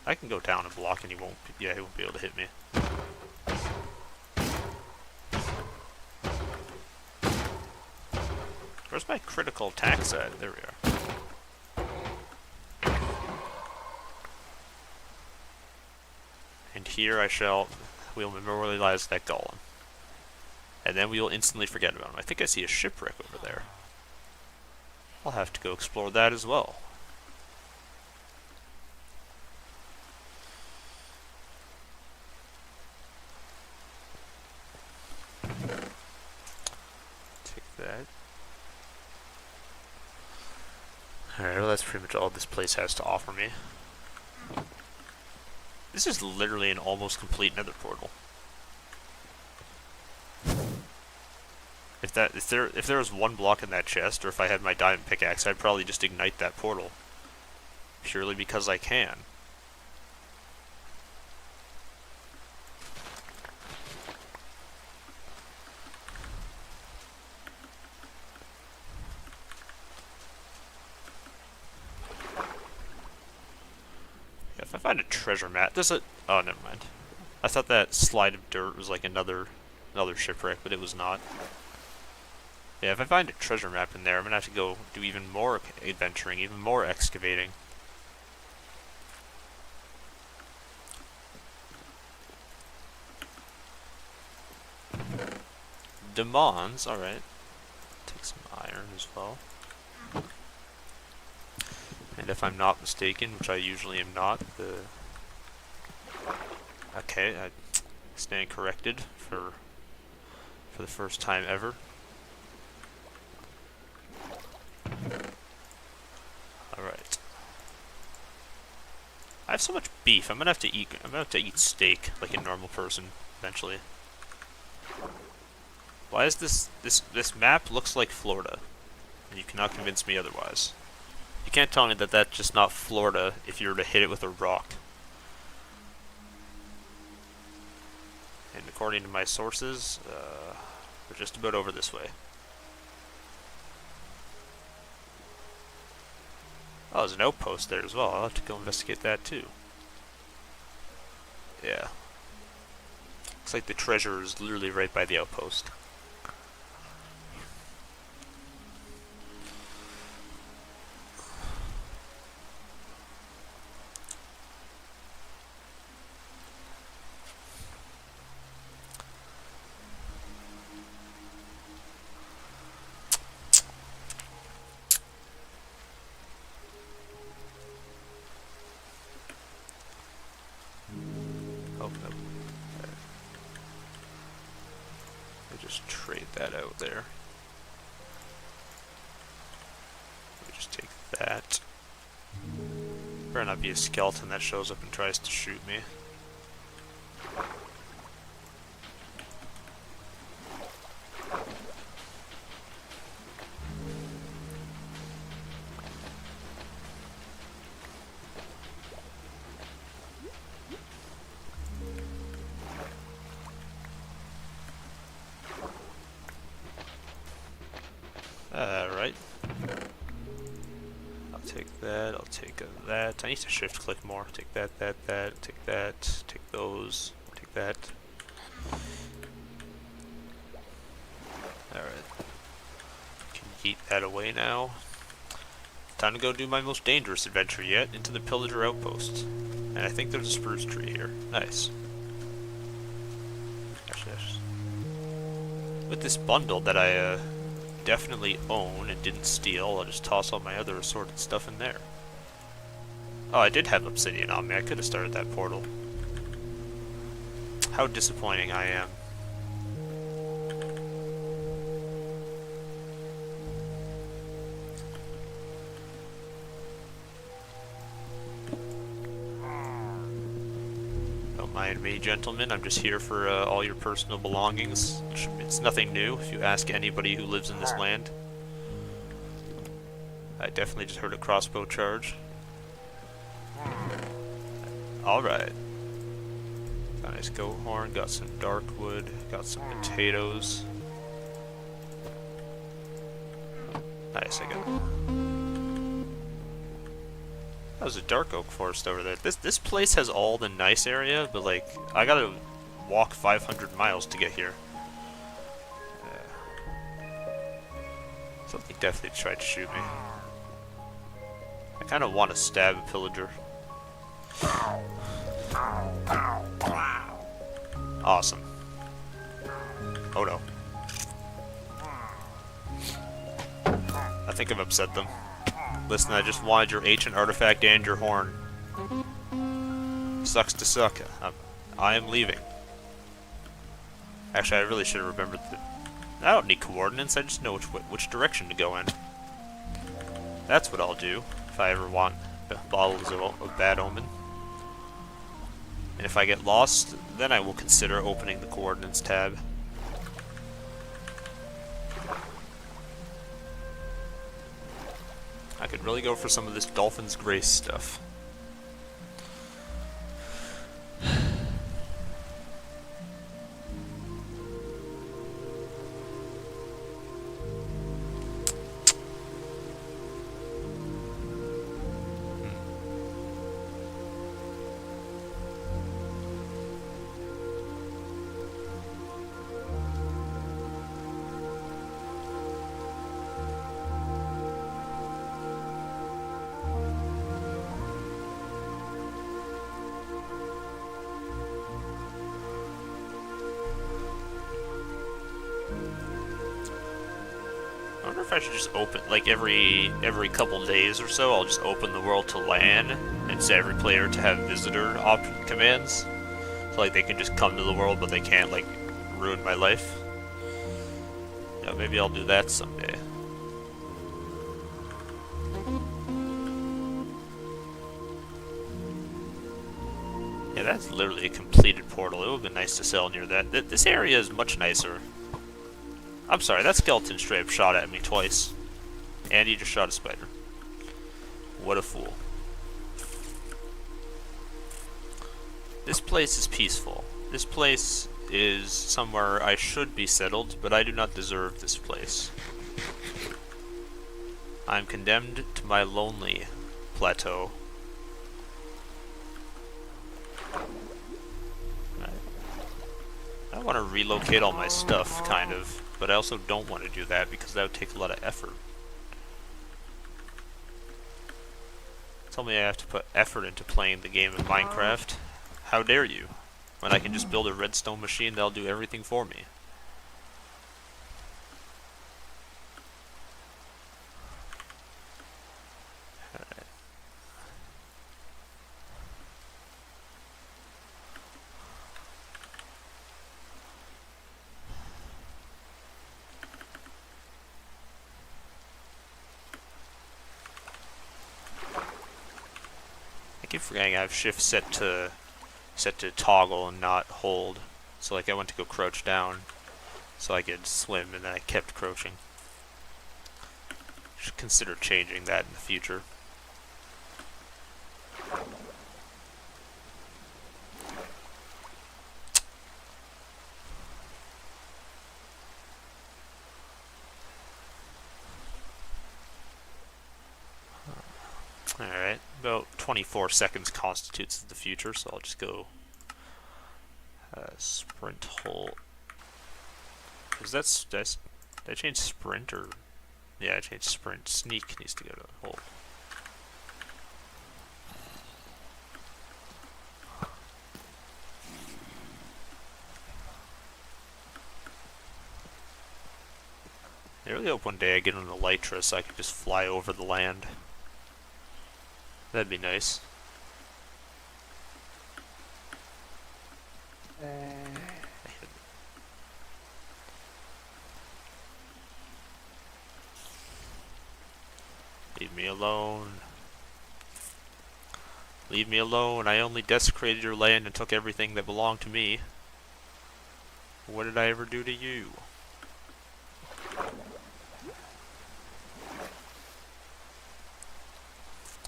I can go down and block and he won't be able to hit me. Where's my critical attacks at? There we are. And here we'll memorialize that golem. And then we will instantly forget about him. I think I see a shipwreck over there. I'll have to go explore that as well. Take that. Alright, well that's pretty much all this place has to offer me. This is literally an almost complete nether portal. If there was one block in that chest, or if I had my diamond pickaxe, I'd probably just ignite that portal. Purely because I can. If I find a treasure map, does it? Oh, never mind. I thought that slide of dirt was like another shipwreck, but it was not. Yeah, if I find a treasure map in there, I'm gonna have to go do even more adventuring, even more excavating. Demons, alright. Take some iron as well. And if I'm not mistaken, which I usually am not, okay, I stand corrected for the first time ever. Alright. I have so much beef, I'm gonna have to eat steak like a normal person eventually. Why is this map looks like Florida? And you cannot convince me otherwise. You can't tell me that that's just not Florida if you were to hit it with a rock. And according to my sources, we're just about over this way. Oh, there's an outpost there as well. I'll have to go investigate that too. Yeah. Looks like the treasure is literally right by the outpost. Oh, no. I just trade that out there. Let me just take that. Better not be a skeleton that shows up and tries to shoot me. Alright. I'll take that, I'll take that. I need to shift click more. Take that, take that, take those, take that. Alright. Can yeet that away now. Time to go do my most dangerous adventure yet, into the Pillager Outpost. And I think there's a spruce tree here. Nice. With this bundle that I definitely own and didn't steal, I'll just toss all my other assorted stuff in there. Oh, I did have obsidian on me. I could have started that portal. How disappointing I am. Don't mind me, gentlemen. I'm just here for all your personal belongings. It's nothing new if you ask anybody who lives in this land. I definitely just heard a crossbow charge. Alright. Got a nice goat horn, got some dark wood, got some potatoes. Nice, I got that was a dark oak forest over there. This place has all the nice area, but like I gotta walk 500 miles to get here. Something definitely tried to shoot me. I kind of want to stab a pillager. Awesome. Oh no. I think I've upset them. Listen, I just wanted your ancient artifact and your horn. Sucks to suck. I am leaving. Actually, I really should have remembered that. I don't need coordinates, I just know which direction to go in. That's what I'll do if I ever want bottles of Bad Omen. And if I get lost, then I will consider opening the coordinates tab. I could really go for some of this Dolphin's Grace stuff. if I should just open, like every couple days or so, I'll just open the world to LAN and set every player to have visitor option commands. So like they can just come to the world, but they can't like ruin my life. Yeah, maybe I'll do that someday. Yeah, that's literally a completed portal. It would have been nice to sell near that. This area is much nicer. I'm sorry, that skeleton straight up shot at me twice. And he just shot a spider. What a fool. This place is peaceful. This place is somewhere I should be settled, but I do not deserve this place. I'm condemned to my lonely plateau. I want to relocate all my stuff, kind of, but I also don't want to do that because that would take a lot of effort. Tell me I have to put effort into playing the game of Minecraft. How dare you? When I can just build a redstone machine that'll do everything for me. I keep forgetting I have shift set to toggle and not hold. So like I went to go crouch down so I could swim and then I kept crouching. Should consider changing that in the future. Alright, about 24 seconds constitutes the future, so I'll just go sprint hold. Did I change sprint or... Yeah, I changed sprint. Sneak needs to go to hold. I really hope one day I get on the Elytra so I can just fly over the land. That'd be nice. Leave me alone. Leave me alone. I only desecrated your land and took everything that belonged to me. What did I ever do to you?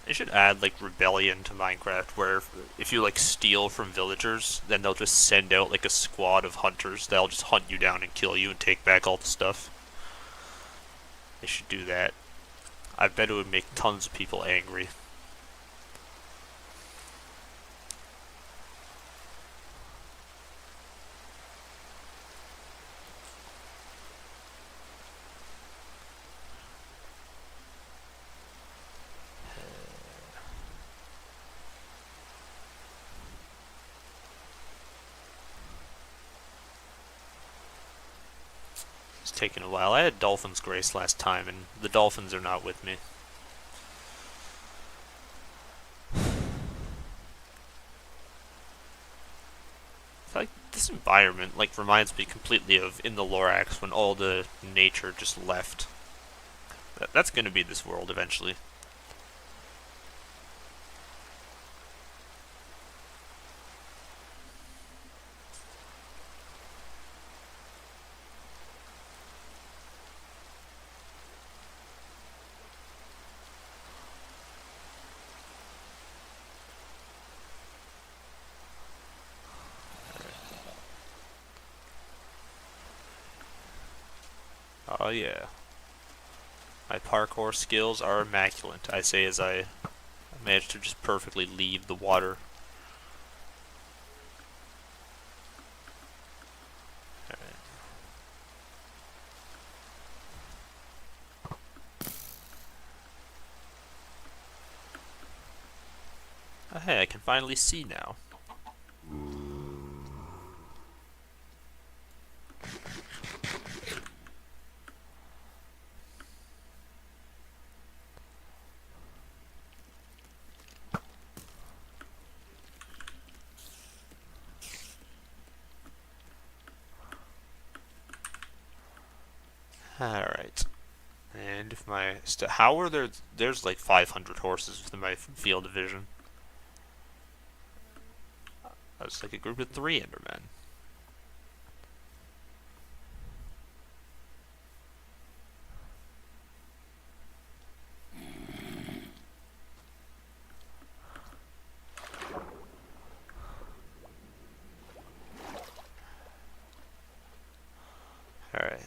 They should add like rebellion to Minecraft, where if you like steal from villagers, then they'll just send out like a squad of hunters that'll just hunt you down and kill you and take back all the stuff. They should do that. I bet it would make tons of people angry. It's taken a while. I had Dolphin's Grace last time, and the dolphins are not with me. Like this environment, like reminds me completely of in the Lorax when all the nature just left. That's going to be this world eventually. Oh yeah. My parkour skills are immaculate, I say as I manage to just perfectly leave the water. Alright. Oh, hey, I can finally see now. Alright. And if my... how are there... There's like 500 horses within my field division. That's like a group of 3 Endermen. Alright.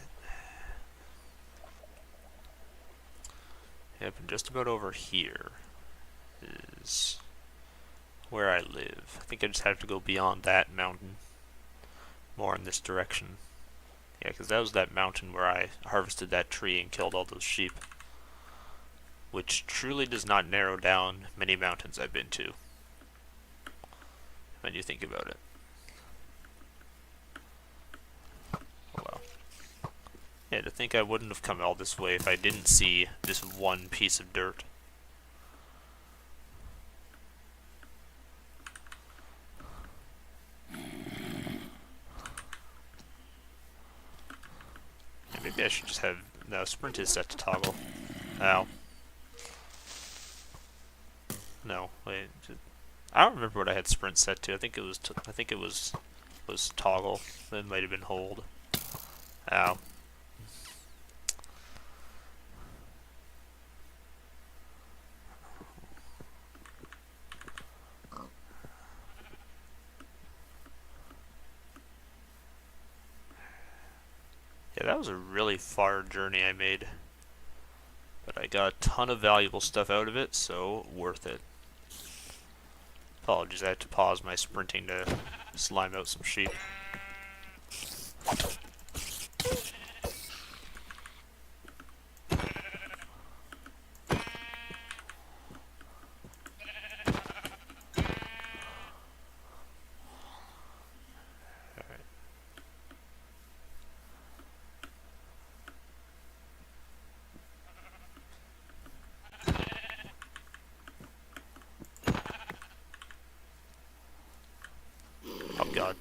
Yep, and just about over here is where I live. I think I just have to go beyond that mountain. More in this direction. Yeah, because that was that mountain where I harvested that tree and killed all those sheep. Which truly does not narrow down many mountains I've been to. When you think about it. Oh well. Yeah, to think I wouldn't have come all this way if I didn't see this one piece of dirt. Yeah, maybe I should just have... No, sprint is set to toggle. Ow. No, wait. I don't remember what I had sprint set to. I think it was. Was toggle. That might have been hold. Ow. Yeah, that was a really far journey I made. But I got a ton of valuable stuff out of it, so worth it. Apologies, I had to pause my sprinting to slime out some sheep. Oh god.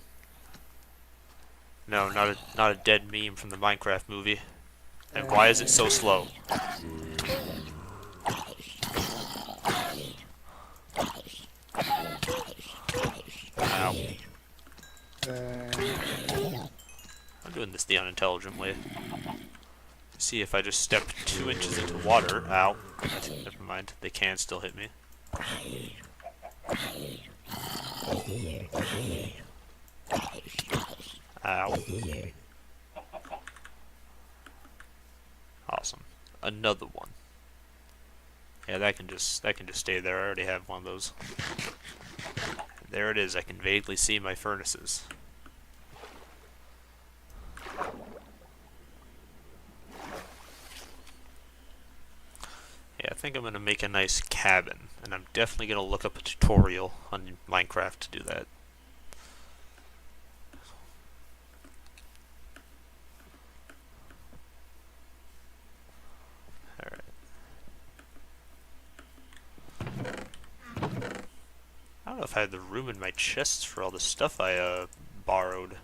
No, not a dead meme from the Minecraft movie. And why is it so slow? Ow. I'm doing this the unintelligent way. See if I just step 2 inches into water. Ow. Never mind. They can still hit me. Ow. Awesome. Another one. Yeah, that can just stay there. I already have one of those. There it is. I can vaguely see my furnaces. Yeah, I think I'm gonna make a nice cabin, and I'm definitely gonna look up a tutorial on Minecraft to do that. I don't know if I had the room in my chests for all the stuff I borrowed. I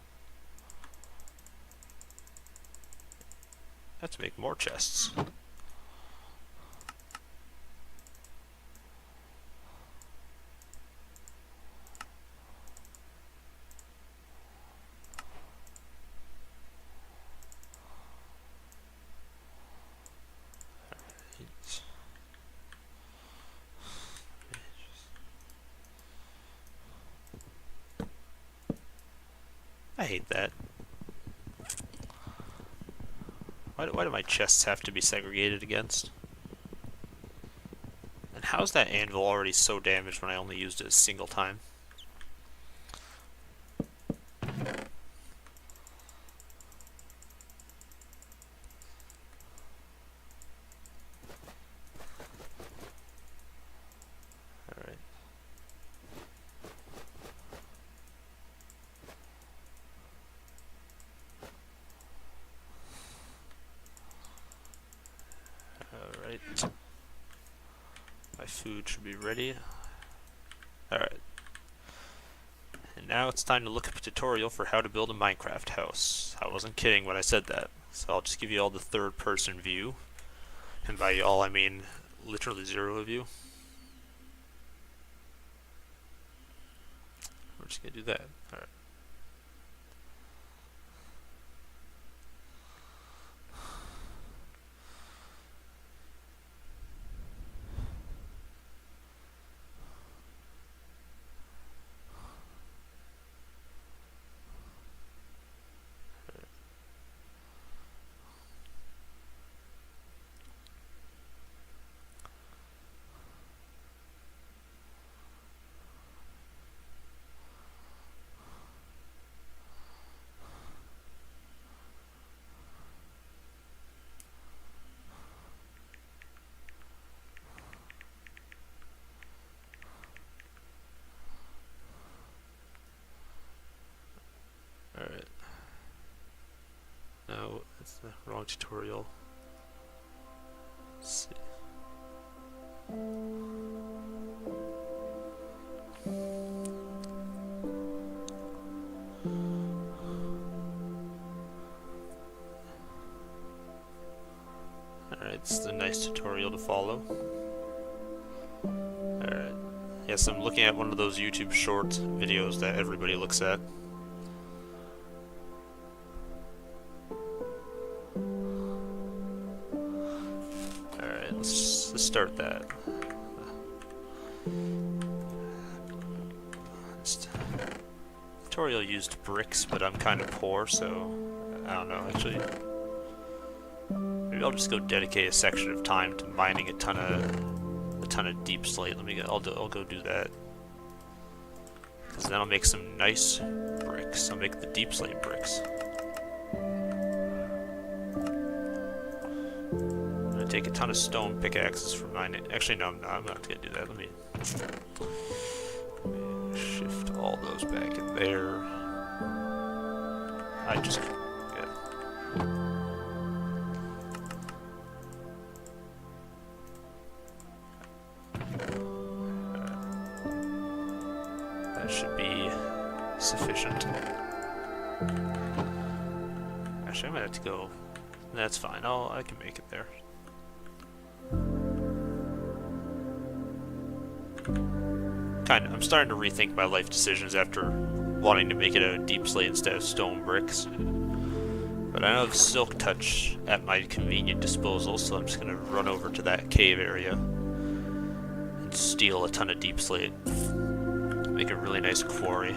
have to make more chests. I hate that. Why do my chests have to be segregated against? And how's that anvil already so damaged when I only used it a single time? Alright. Alright. My food should be ready. Alright. And now it's time to look up a tutorial for how to build a Minecraft house. I wasn't kidding when I said that. So I'll just give you all the third person view. And by all I mean literally 0 of you. We're just gonna do that. Alright. Alright. No, that's the wrong tutorial. Let's see. Alright, it's a nice tutorial to follow. Alright. Yes, I'm looking at one of those YouTube short videos that everybody looks at. Alright, let's start that. Tutorial used bricks, but I'm kind of poor, so I don't know. Actually, maybe I'll just go dedicate a section of time to mining a ton of deep slate. I'll go do that, because then I'll make some nice bricks. I'll make the deep slate bricks. I'm gonna take a ton of stone pickaxes for mining. Actually, no, I'm not. I'm not gonna do that. Let me shift all those back in there. Yeah. That should be sufficient. Actually, I might have to go. That's fine. I can make it there. I'm starting to rethink my life decisions after wanting to make it a deep slate instead of stone bricks. But I know have Silk Touch at my convenient disposal, so I'm just gonna run over to that cave area and steal a ton of deep slate. Make a really nice quarry.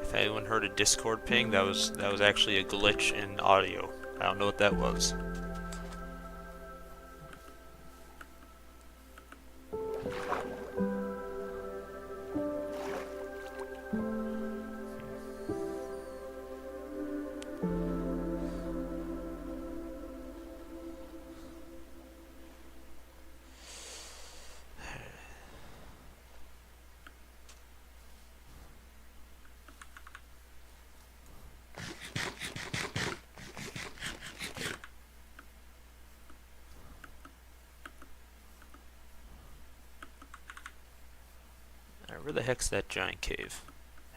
If anyone heard a Discord ping, that was actually a glitch in audio. I don't know what that was. Where the heck's that giant cave?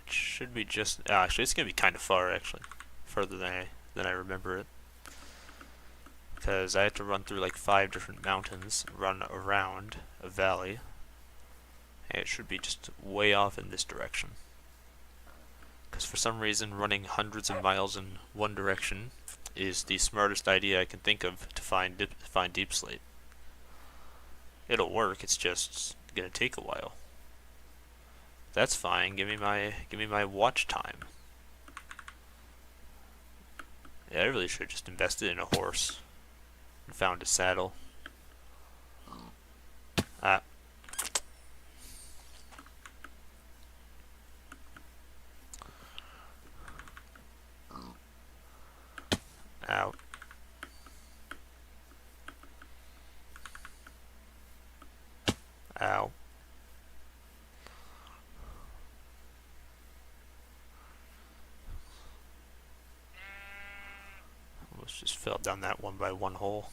It should be just... Oh, actually, it's going to be kind of far, actually. Further than I remember it. Because I have to run through like 5 different mountains, run around a valley. And it should be just way off in this direction. Because for some reason, running hundreds of miles in one direction is the smartest idea I can think of to find deep slate. It'll work, it's just going to take a while. That's fine. Give me my watch time. Yeah, I really should have just invested in a horse and found a saddle. Ah. Ow. Ow. Almost just fell down that one by one hole.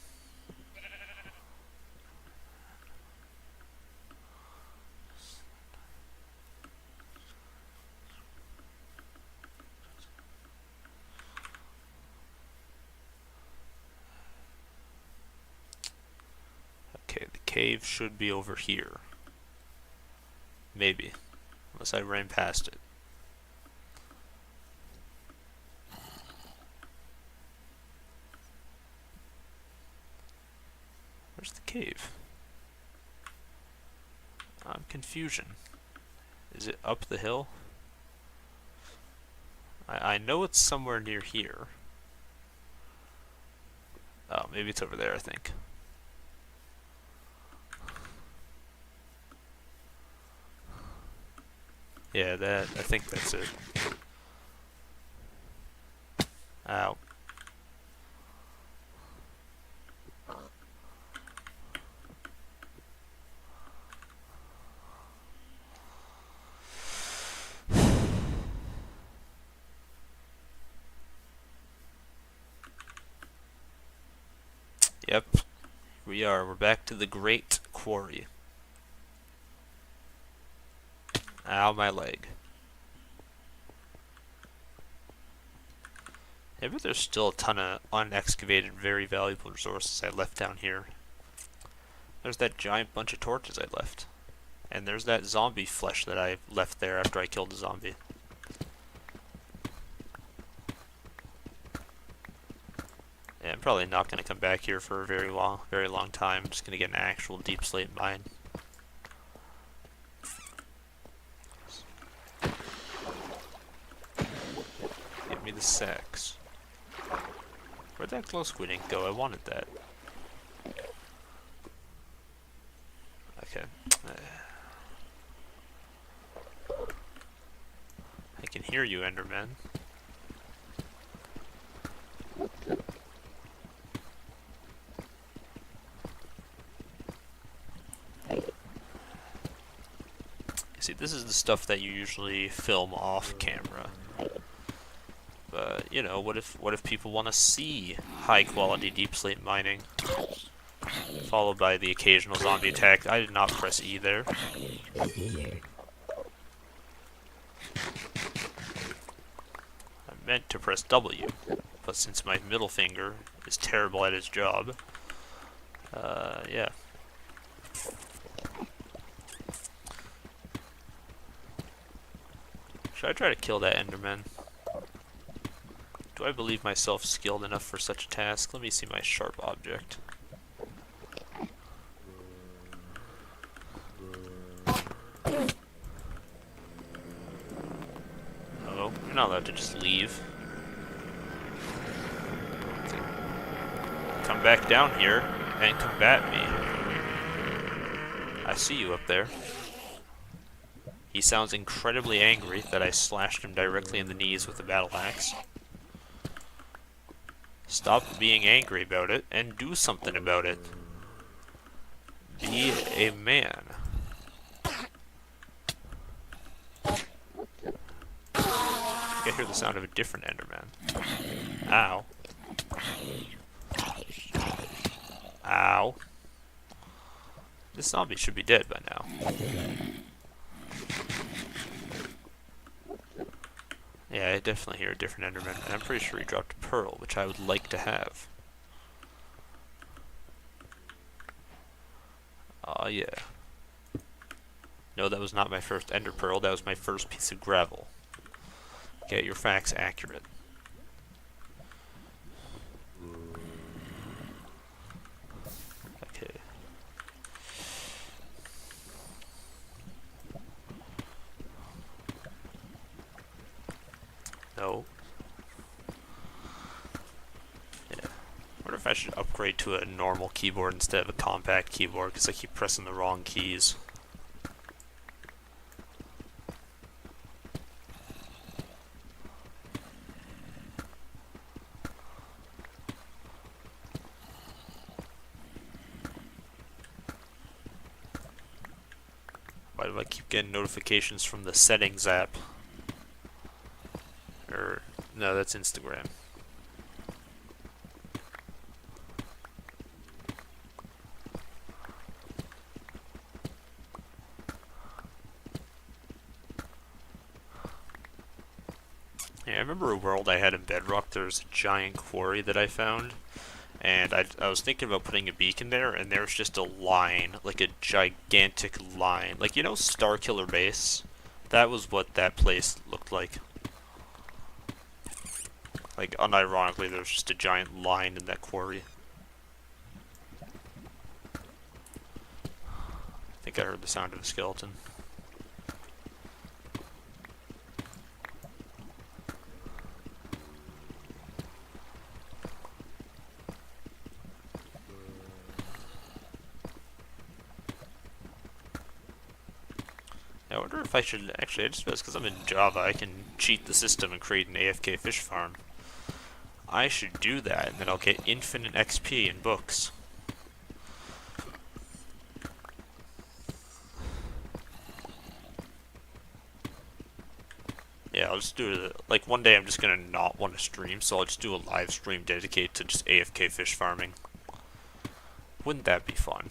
cave should be over here. Maybe. Unless I ran past it. Where's the cave? Confusion. Is it up the hill? I know it's somewhere near here. Oh, maybe it's over there, I think. Yeah, I think that's it. Ow. Yep, we're back to the Great Quarry. Ow, my leg. Maybe there's still a ton of unexcavated, very valuable resources I left down here. There's that giant bunch of torches I left. And there's that zombie flesh that I left there after I killed the zombie. Yeah, I'm probably not going to come back here for a very long time. I'm just going to get an actual deep slate mine. Give me the sacks. Where'd that glow squid ink go? I wanted that. Okay. I can hear you, Enderman. See, this is the stuff that you usually film off camera. But, you know, what if people want to see high quality deep slate mining? Followed by the occasional zombie attack. I did not press E there. I meant to press W, but since my middle finger is terrible at its job, yeah. Should I try to kill that Enderman? Do I believe myself skilled enough for such a task? Let me see my sharp object. Oh, you're not allowed to just leave. Come back down here and combat me. I see you up there. He sounds incredibly angry that I slashed him directly in the knees with a battle axe. Stop being angry about it and do something about it. Be a man. I hear the sound of a different Enderman. Ow. Ow. This zombie should be dead by now. Yeah, I definitely hear a different Enderman, and I'm pretty sure he dropped a pearl, which I would like to have. Aw, yeah. No, that was not my first ender pearl, that was my first piece of gravel. Get your facts accurate. Okay. No. Yeah. I wonder if I should upgrade to a normal keyboard instead of a compact keyboard, because I keep pressing the wrong keys. Why do I keep getting notifications from the settings app? Or, no, that's Instagram. Yeah, I remember a world I had in Bedrock. There was a giant quarry that I found, And I was thinking about putting a beacon there, and there's just a line, like a gigantic line. Like, you know Starkiller Base? That was what that place looked like. Like, unironically, there's just a giant line in that quarry. I think I heard the sound of a skeleton. I wonder if I should actually. I just realized because I'm in Java, I can cheat the system and create an AFK fish farm. I should do that, and then I'll get infinite XP and books. Yeah, I'll just do it. Like, one day I'm just gonna not want to stream, so I'll just do a live stream dedicated to just AFK fish farming. Wouldn't that be fun?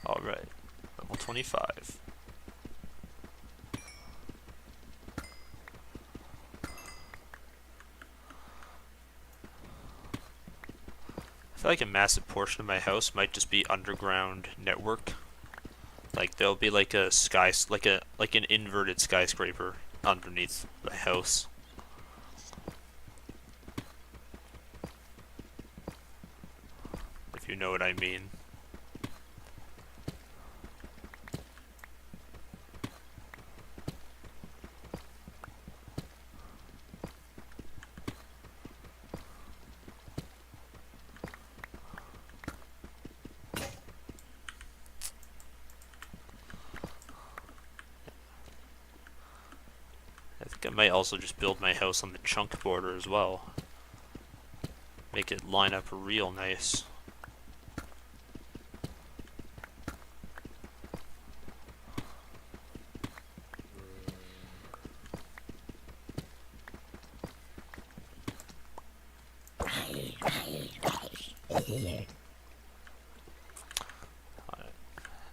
Alright, level 25. I feel like a massive portion of my house might just be underground network. Like there'll be like a like an inverted skyscraper underneath my house. If you know what I mean. I think I might also just build my house on the chunk border as well. Make it line up real nice.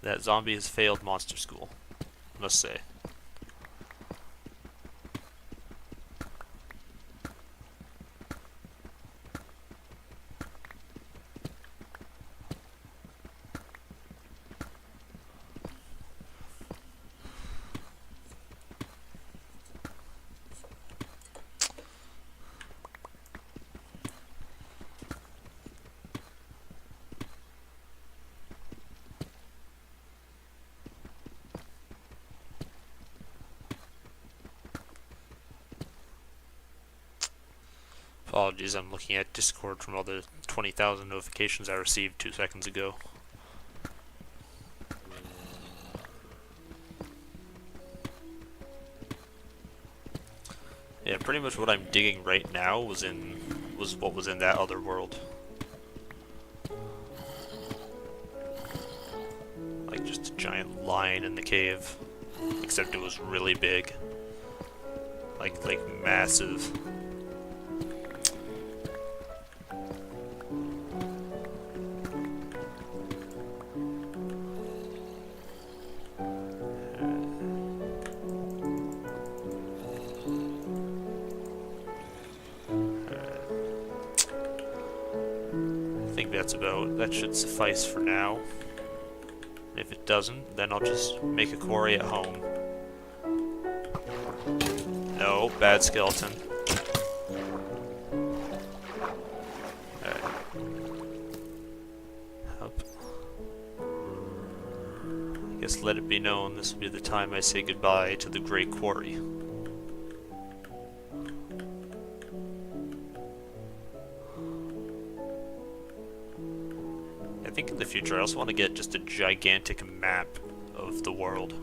That zombie has failed monster school, must say. Apologies, I'm looking at Discord from all the 20,000 notifications I received 2 seconds ago. Yeah, pretty much what I'm digging right now was what was in that other world. Like just a giant line in the cave, except it was really big. Like massive. That should suffice for now. If it doesn't, then I'll just make a quarry at home. No, bad skeleton. Alright. Up. I guess let it be known this will be the time I say goodbye to the Great Quarry. I think in the future I also want to get just a gigantic map of the world.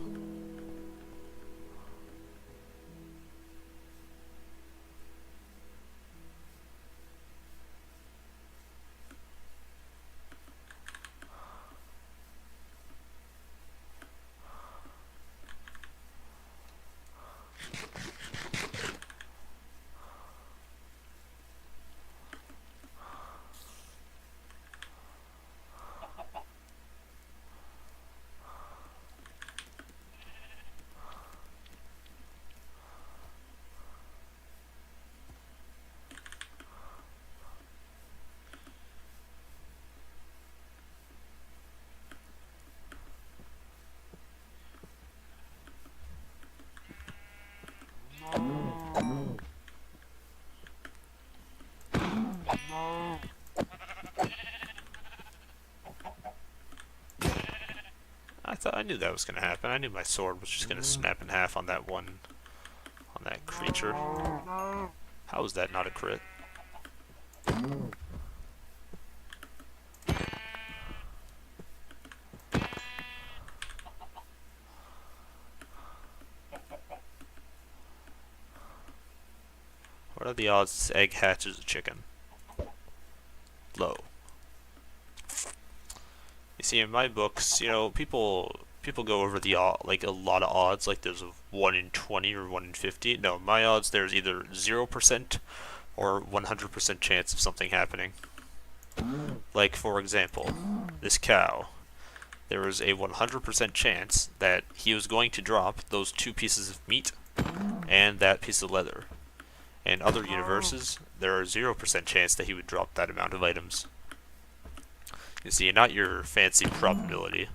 I knew that was gonna happen. I knew my sword was just gonna snap in half on that creature. How is that not a crit? What are the odds this egg hatches a chicken? Low. You see, in my books, you know, people go over the like a lot of odds, like there's a 1 in 20 or 1 in 50. No, my odds there's either 0% or 100% chance of something happening. Like, for example, this cow. There was a 100% chance that he was going to drop those 2 pieces of meat and that piece of leather. In other universes, there are 0% chance that he would drop that amount of items. You see, not your fancy probability.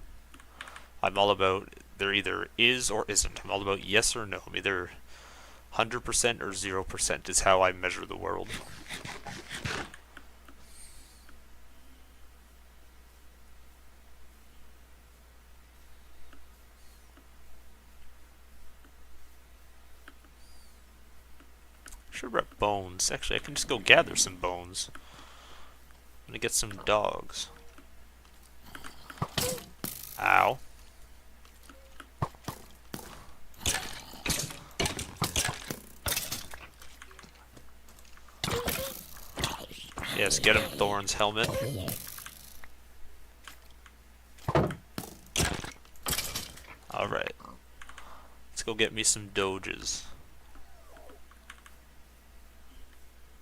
I'm all about there either is or isn't. I'm all about yes or no. Either 100% or 0% is how I measure the world. Should have brought bones. Actually, I can just go gather some bones. I'm gonna get some dogs. Ow. Yes, get him, Thorn's helmet. Alright. Let's go get me some doges.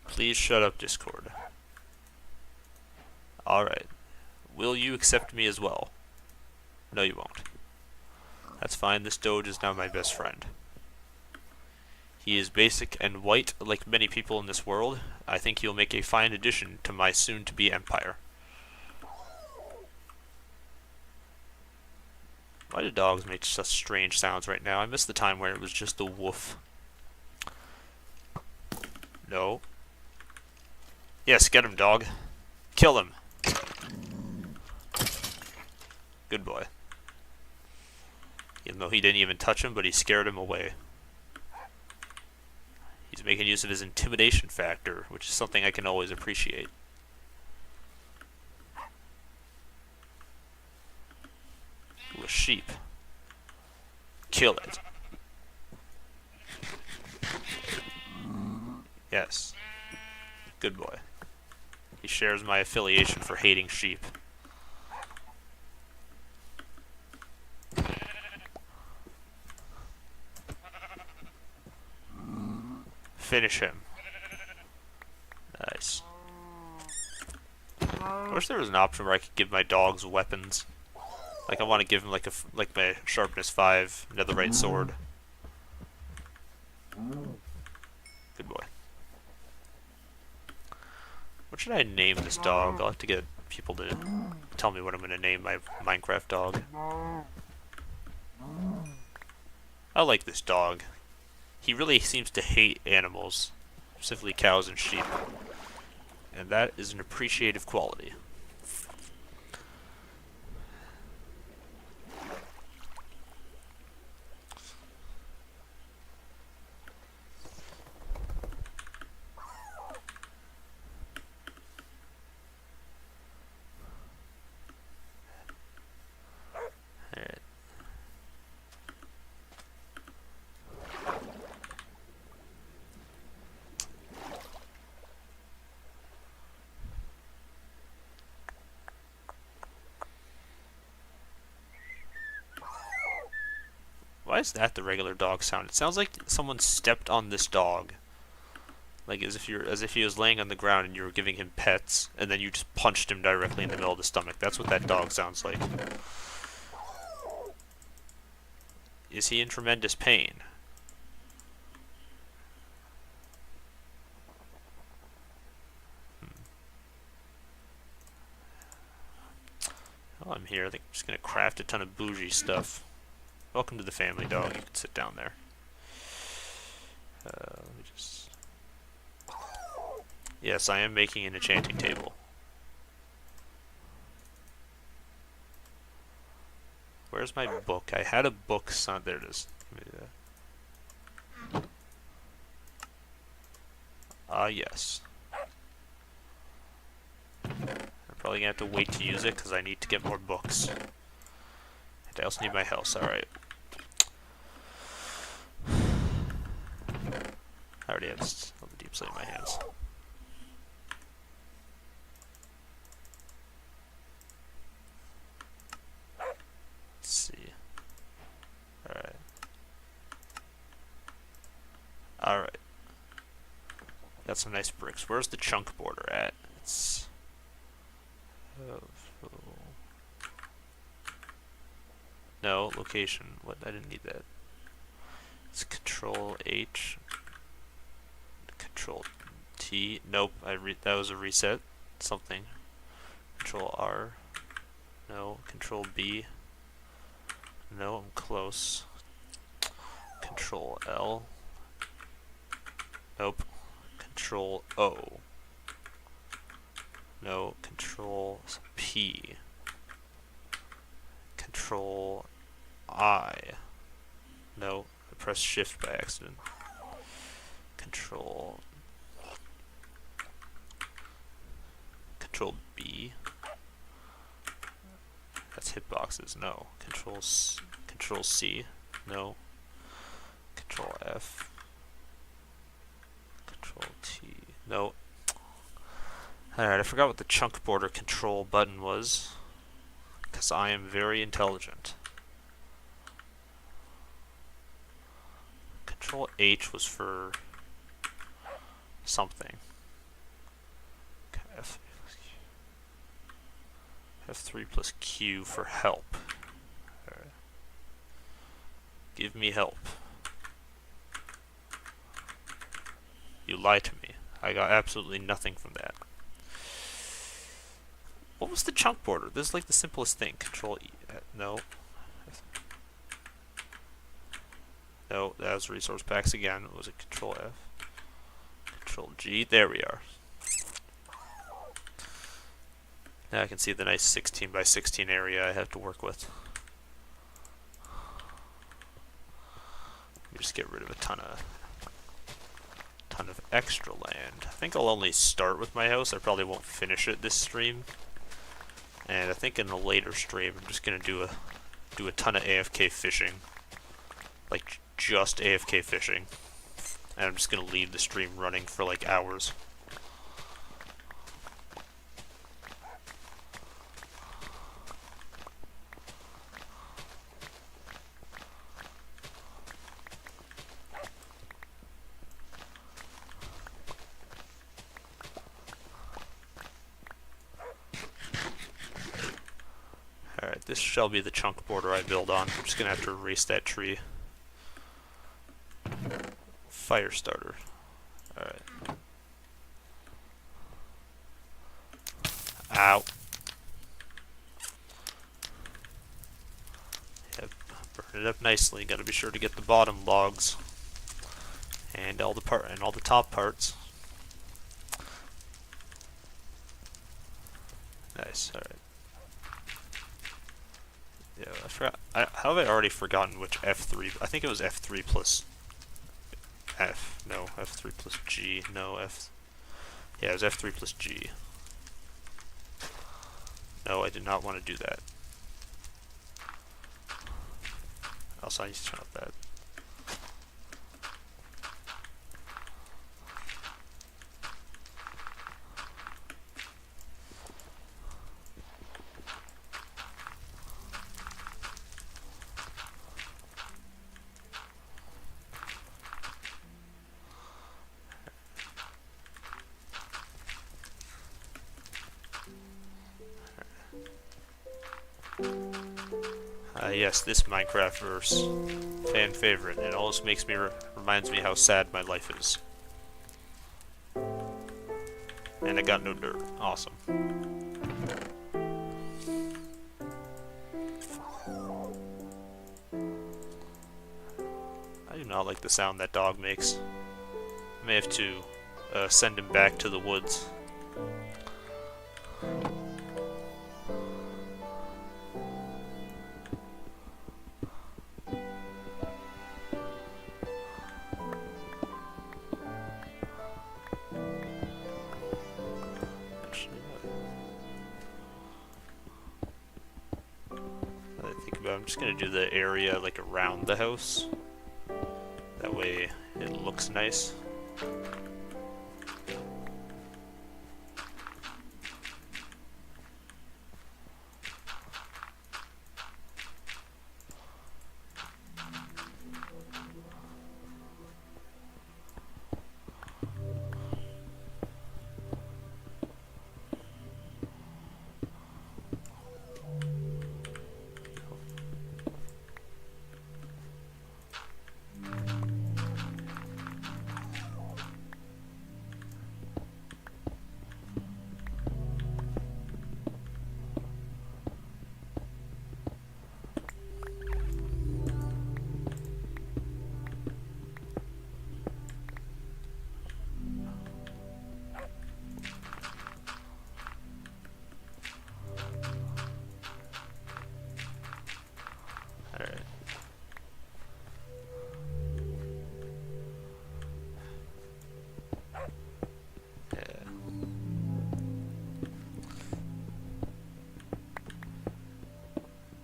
Please shut up, Discord. Alright. Will you accept me as well? No, you won't. That's fine, this doge is now my best friend. He is basic and white, like many people in this world. I think he'll make a fine addition to my soon-to-be empire. Why do dogs make such strange sounds right now? I miss the time where it was just a woof. No. Yes, get him, dog. Kill him. Good boy. Even though he didn't even touch him, but he scared him away. He's making use of his intimidation factor, which is something I can always appreciate. Ooh, a sheep. Kill it. Yes. Good boy. He shares my affiliation for hating sheep. Finish him. Nice. I wish there was an option where I could give my dogs weapons. Like I want to give him like my sharpness 5 netherite sword. Good boy. What should I name this dog? I'll have to get people to tell me what I'm going to name my Minecraft dog. I like this dog. He really seems to hate animals, specifically cows and sheep. And that is an appreciative quality. Alright. Why is that the regular dog sound? It sounds like someone stepped on this dog. Like as if he was laying on the ground and you were giving him pets, and then you just punched him directly in the middle of the stomach. That's what that dog sounds like. Is he in tremendous pain? While I'm here, I think I'm just gonna craft a ton of bougie stuff. Welcome to the family, dog. You can sit down there. Let me just... Yes, I am making an enchanting table. Where's my book? I had a book. Son, there it is. Yes. I'm probably gonna have to wait to use it because I need to get more books. And I also need my house. Alright. I already have the deep slate in my hands. Let's see. Alright. Alright. Got some nice bricks. Where's the chunk border at? It's... No, location. What? I didn't need that. It's Control H. Control T. Nope. That was a reset. Something. Control R. No. Control B. No, I'm close. Control L. Nope. Control O. No. Control P. Control I. No, I pressed shift by accident. Control B. That's hitboxes. No. Control C. No. Control F. Control T. No. Alright, I forgot what the chunk border control button was. Because I am very intelligent. Control H was for something. F3 plus Q for help. Right. Give me help. You lied to me. I got absolutely nothing from that. What was the chunk border? This is like the simplest thing. Control E. No. No, that was resource packs again. Was it Control F? Control G. There we are. Now I can see the nice 16 by 16 area I have to work with. Let me just get rid of a ton of extra land. I think I'll only start with my house. I probably won't finish it this stream. And I think in the later stream I'm just gonna do a ton of AFK fishing. Like just AFK fishing. And I'm just gonna leave the stream running for like hours. Alright, this shall be the chunk border I build on. I'm just gonna have to erase that tree. Fire starter. Alright. Ow. Yep, burn it up nicely. Gotta be sure to get the bottom logs. And all the top parts. Nice, alright. Yeah, I forgot. How have I already forgotten which F3? I think it was F3 plus F. No, F3 plus G. No, F. Yeah, it was F3 plus G. No, I did not want to do that. Also, I need to turn off that. Yes, this Minecraft verse, fan favorite. It always makes me reminds me how sad my life is. And I got no dirt. Awesome. I do not like the sound that dog makes. I may have to send him back to the woods. but I'm just gonna do the area like around the house. That way it looks nice. Alright. Yeah.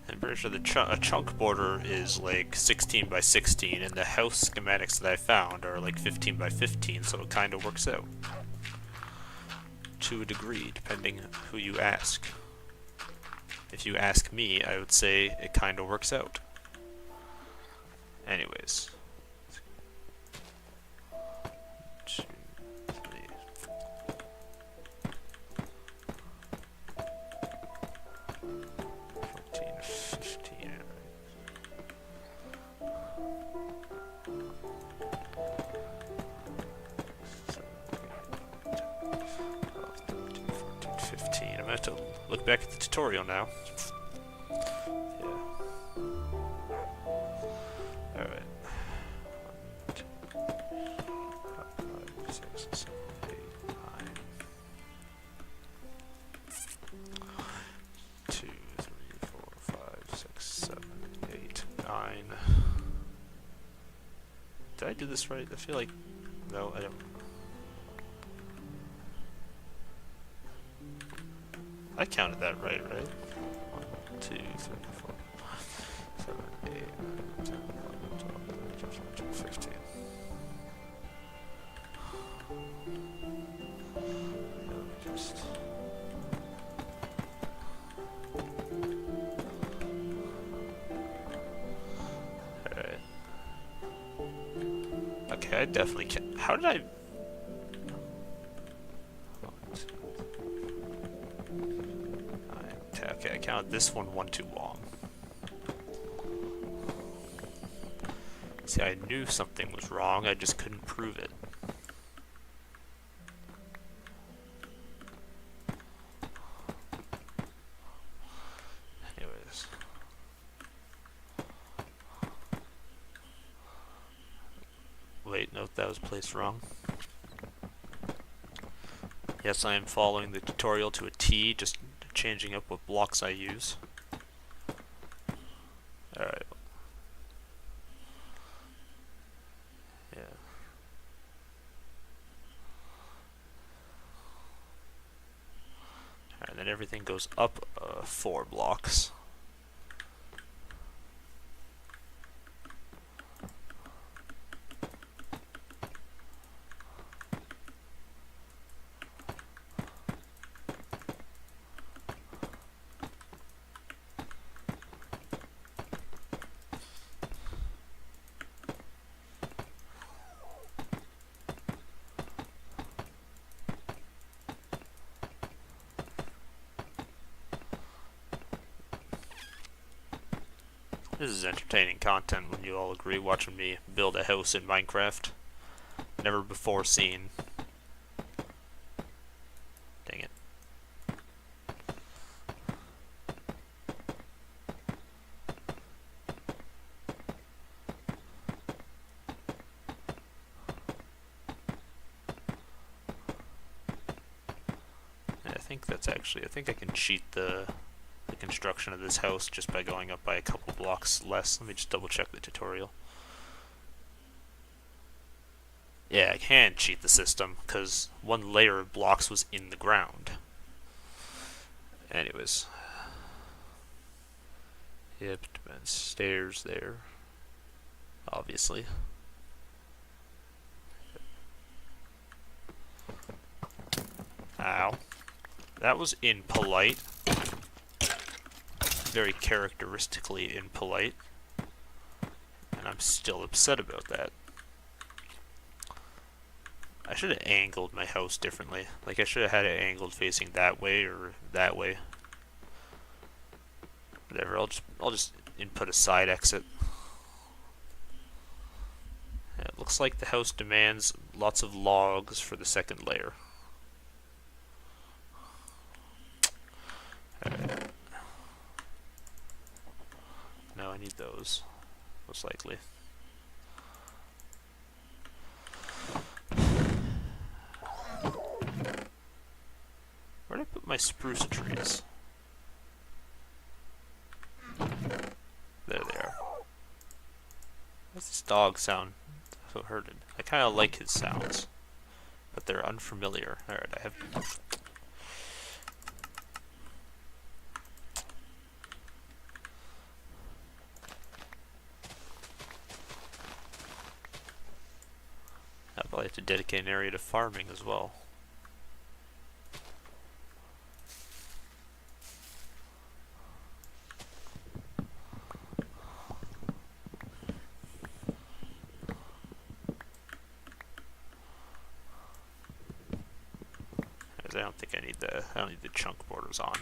I'm pretty sure a chunk border is like 16 by 16, and the house schematics that I found are like 15 by 15, so it kind of works out. To a degree, depending who you ask. If you ask me, I would say it kind of works out. Anyways. 2, 3. 14, 15. 15. I'm gonna have to look back at the tutorial now. Yeah. Alright. 1, 2, 5, 6, 7, 8, 9. 2, 3, 4, 5, 6, 7, 8, 9. Did I do this right? I feel like... No, I don't. I counted that right? 1, 2, 3, 4, 5, 7, 8, 9, 10, 11, 12, 13, 14, 15. Just... Alright. Okay, I definitely can. How did I... Okay, I counted this one too long. See, I knew something was wrong, I just couldn't prove it. Anyways. Wait, note that was placed wrong. Yes, I am following the tutorial to a T, just changing up what blocks I use. Alright. Yeah. Alright, then everything goes up 4 blocks. This is entertaining content when you all agree, watching me build a house in Minecraft. Never before seen. Dang it. I think that's actually, I think I can cheat the construction of this house just by going up by a couple blocks less. Let me just double check the tutorial. Yeah, I can cheat the system because 1 layer of blocks was in the ground. Anyways. Yep, depends. Stairs there, obviously. Ow. That was impolite. Very characteristically impolite. And I'm still upset about that. I should have angled my house differently. Like, I should have had it angled facing that way or that way. Whatever, I'll just input a side exit. And it looks like the house demands lots of logs for the second layer. No, I need those, most likely. Where did I put my spruce trees? There they are. Why's this dog sound so hurted? I kind of like his sounds, but they're unfamiliar. Alright, I have... I'll probably have to dedicate an area to farming as well. I don't think I don't need the chunk borders on.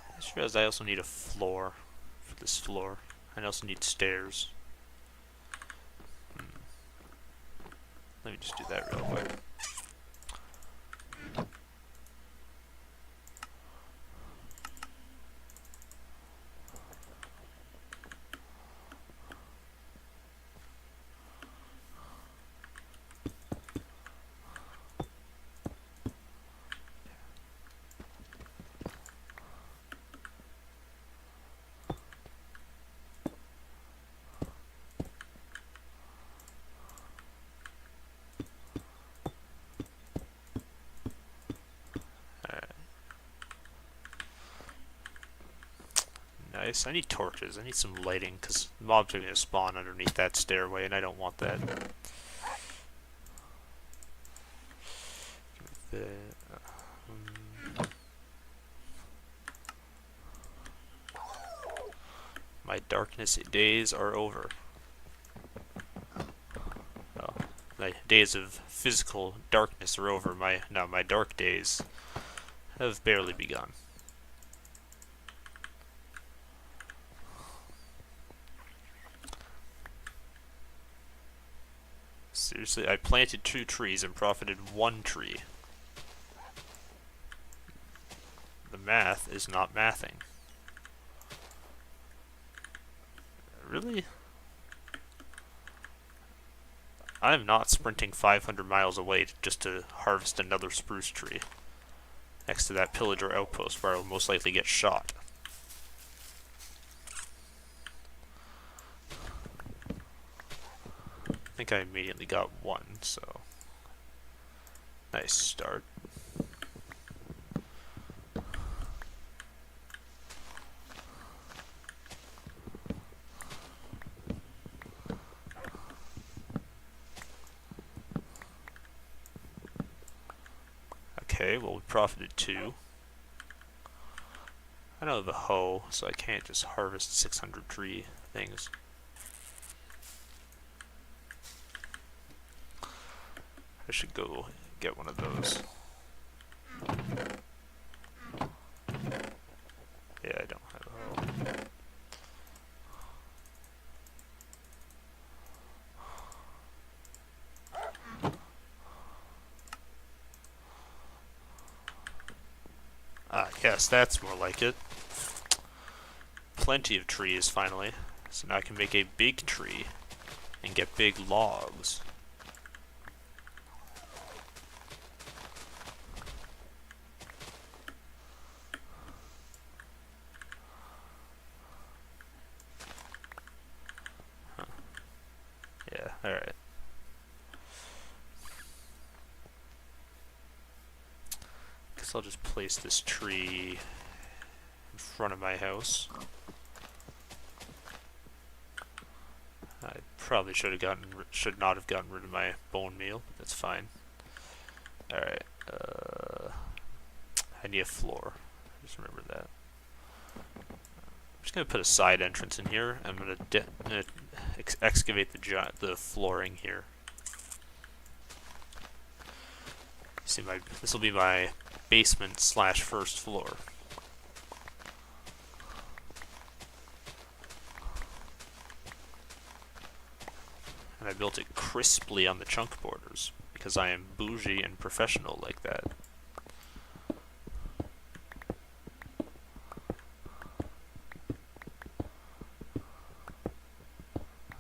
I just realized I also need a floor for this floor. I also need stairs. Let me just do that real quick. Nice. I need torches. I need some lighting because mobs are going to spawn underneath that stairway and I don't want that. My darkness days are over. Oh, my days of physical darkness are over. My dark days have barely begun. Seriously, I planted 2 trees and profited 1 tree. The math is not mathing. Really? I'm not sprinting 500 miles away just to harvest another spruce tree next to that pillager outpost where I'll most likely get shot. I think I immediately got 1, so nice start. Okay, well we profited 2. I don't have a hoe, so I can't just harvest 600 tree things. I should go get one of those. Yeah, I don't have a hoe. Ah, yes, that's more like it. Plenty of trees, finally. So now I can make a big tree and get big logs. guess I'll just place this tree in front of my house. I probably should not have gotten rid of my bone meal, but that's fine. Alright, I need a floor. Just remember that. I'm just gonna put a side entrance in here. I'm gonna excavate the flooring here. See, this will be my basement / first floor. And I built it crisply on the chunk borders because I am bougie and professional like that.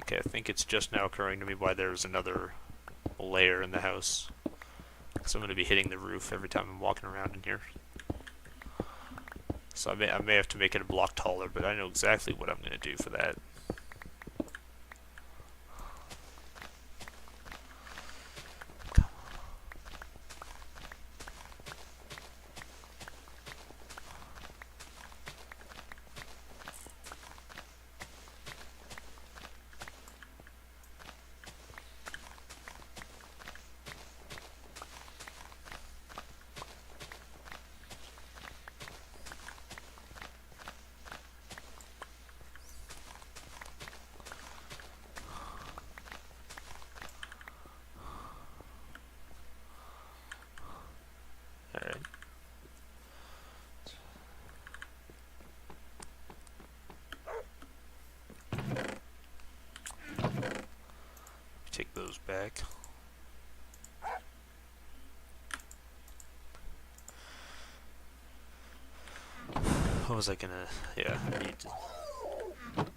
Okay, I think it's just now occurring to me why there's another layer in the house. So I'm going to be hitting the roof every time I'm walking around in here. So I may have to make it a block taller, but I know exactly what I'm going to do for that. Alright. Take those back. What was I gonna... Yeah, I need to... Let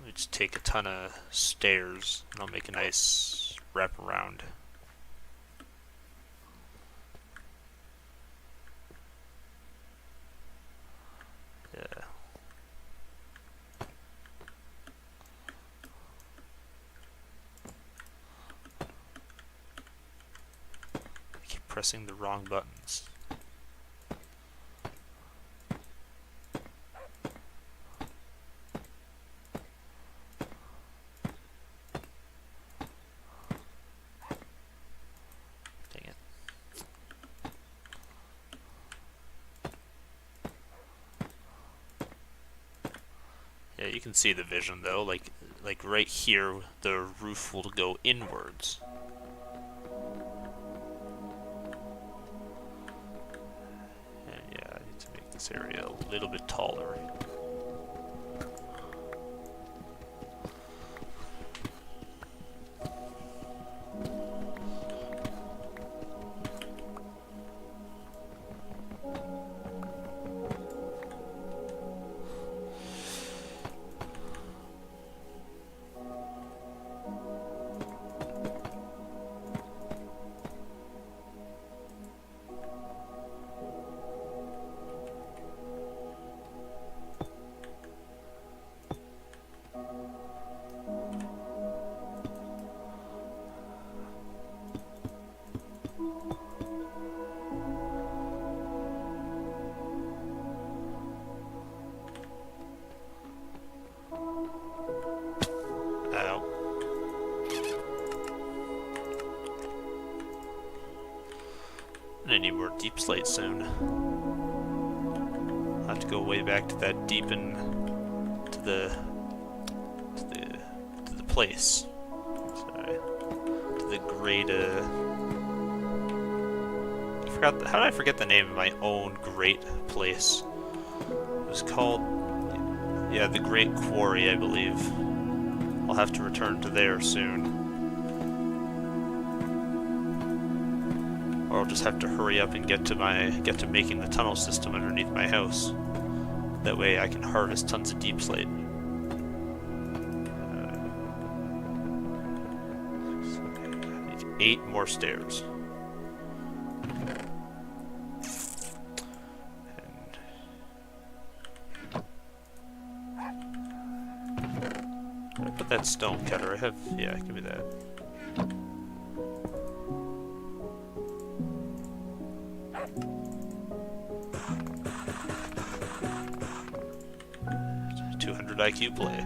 me just take a ton of stairs and I'll make a nice wraparound. Yeah. I keep pressing the wrong buttons. Dang it. Yeah, you can see the vision though, like right here the roof will go inwards. And yeah, I need to make this area a little bit taller. I need more deep slate soon. I'll have to go way back to that deepen to the place. Sorry. To the great how did I forget the name of my own great place? It was called, yeah, the Great Quarry, I believe. I'll have to return to there soon. Or I'll just have to hurry up and get to making the tunnel system underneath my house. That way I can harvest tons of deep slate. I need 8 more stairs. Put that stone cutter. Yeah, give me that. 100 IQ play.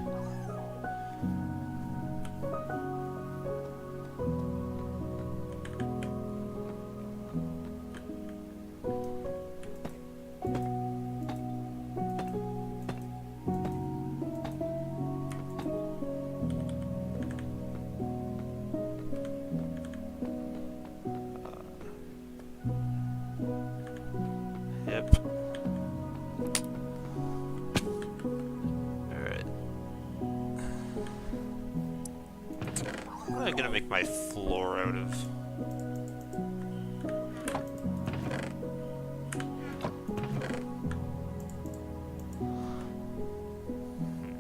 Yep. Alright. I'm gonna make my floor out of...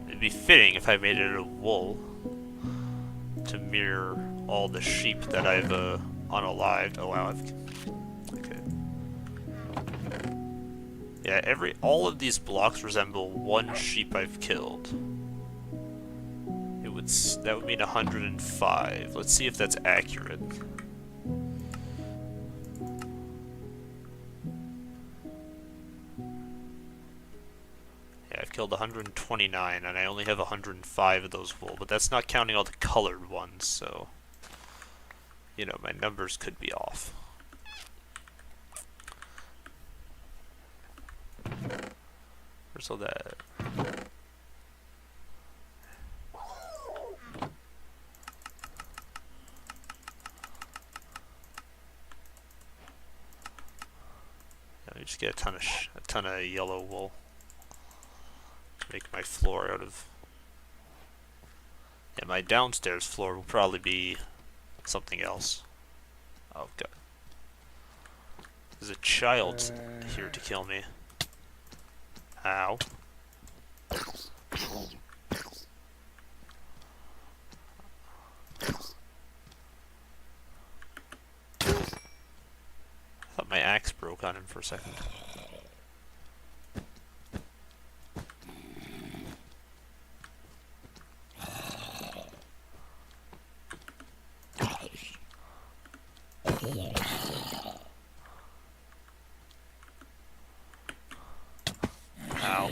It'd be fitting if I made it out of wool to mirror all the sheep that I've unalived. Oh wow, okay. Yeah, all of these blocks resemble one sheep I've killed. That would mean 105. Let's see if that's accurate. Yeah, I've killed 129, and I only have 105 of those wool, but that's not counting all the colored ones, so... You know, my numbers could be off. Where's all that? Let me just get a ton of yellow wool to make my floor out of. Yeah, my downstairs floor will probably be something else. Oh god. There's a child here to kill me. Ow. I thought my axe broke on him for a second. Ow.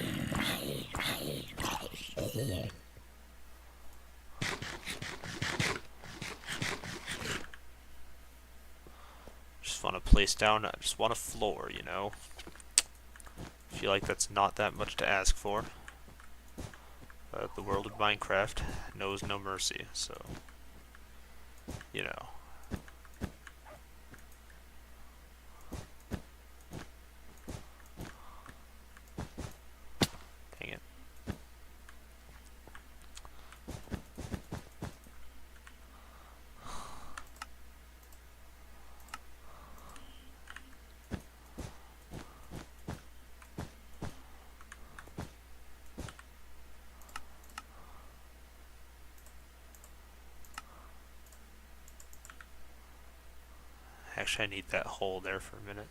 Just want to place down, I just want a floor, you know. Feel like that's not that much to ask for. But the world of Minecraft knows no mercy, so, you know. Dang it. Actually, I need that hole there for a minute.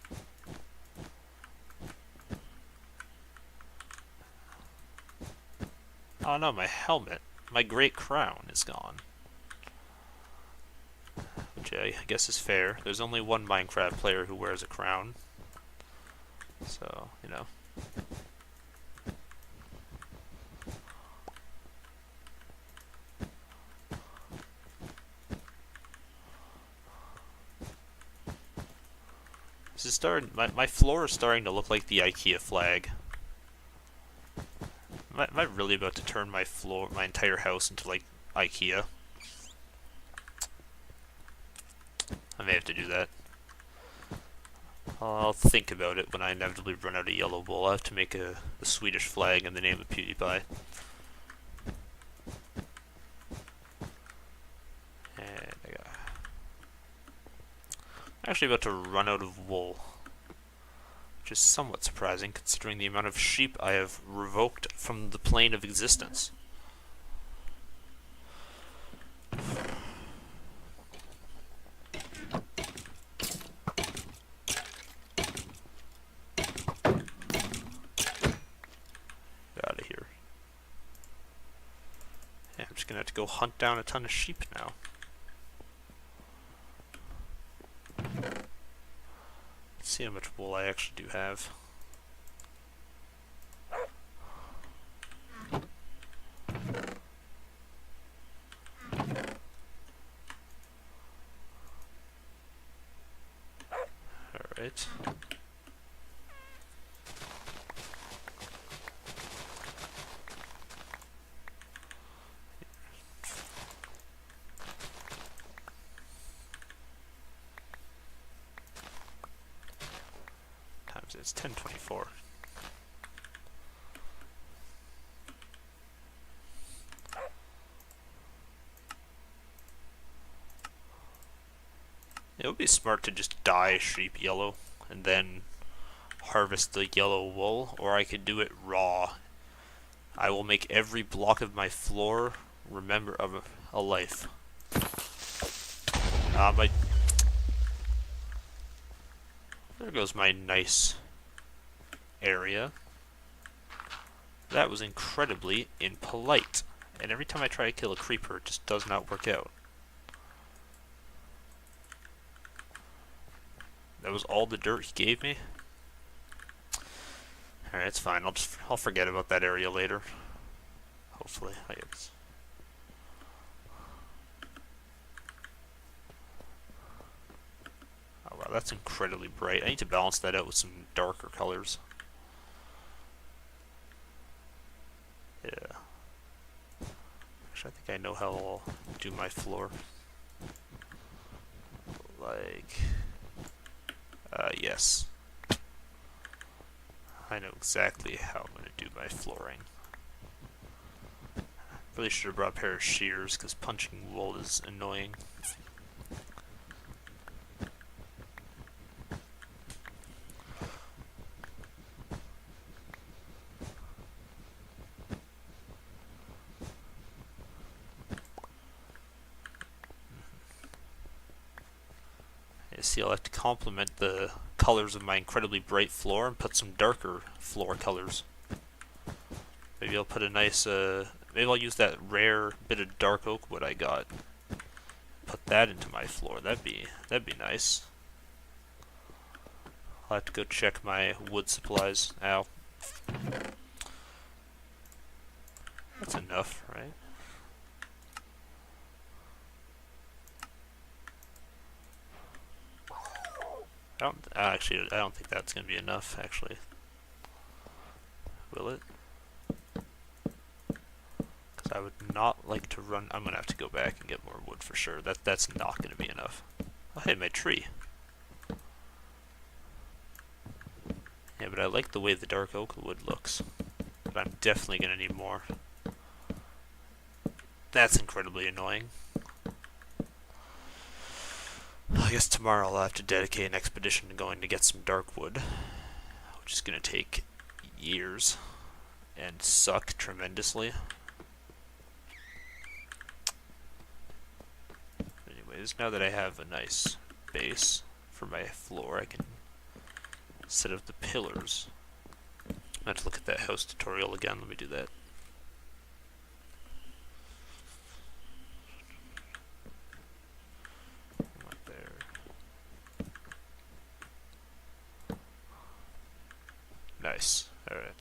Oh no, my helmet. My great crown is gone. Which I guess is fair. There's only one Minecraft player who wears a crown. So, you know. This is starting. My floor is starting to look like the IKEA flag. Am I really about to turn my entire house into like IKEA? I may have to do that. I'll think about it when I inevitably run out of yellow wool. I'll have to make the Swedish flag in the name of PewDiePie. And I'm actually about to run out of wool, which is somewhat surprising considering the amount of sheep I have revoked from the plane of existence. Out of here. Yeah, I'm just gonna have to go hunt down a ton of sheep now. Let's see how much wool I actually do have. Alright. Times it's 1024. It would be smart to just dye sheep yellow and then harvest the yellow wool, or I could do it raw. I will make every block of my floor remember of a life. My there goes my nice area. That was incredibly impolite, and every time I try to kill a creeper, it just does not work out. That was all the dirt he gave me. Alright, it's fine. I'll forget about that area later. Hopefully, I guess. Oh wow, that's incredibly bright. I need to balance that out with some darker colors. Yeah. Actually, I think I know how I'll do my floor. Like, yes. I know exactly how I'm going to do my flooring. Really should have brought a pair of shears, because punching wool is annoying. You see, I'll have to complement the colors of my incredibly bright floor and put some darker floor colors. Maybe I'll put a nice, maybe I'll use that rare bit of dark oak wood I got. Put that into my floor. That'd be nice. I'll have to go check my wood supplies. Ow. That's enough, right? I don't think that's gonna be enough. Actually, will it? Because I would not like to run. I'm gonna have to go back and get more wood for sure. That's not gonna be enough. Oh, hey, my tree. Yeah, but I like the way the dark oak wood looks. But I'm definitely gonna need more. That's incredibly annoying. I guess tomorrow I'll have to dedicate an expedition to going to get some dark wood, which is going to take years and suck tremendously. Anyways, now that I have a nice base for my floor, I can set up the pillars. I have to look at that house tutorial again. Let me do that. Nice. Alright.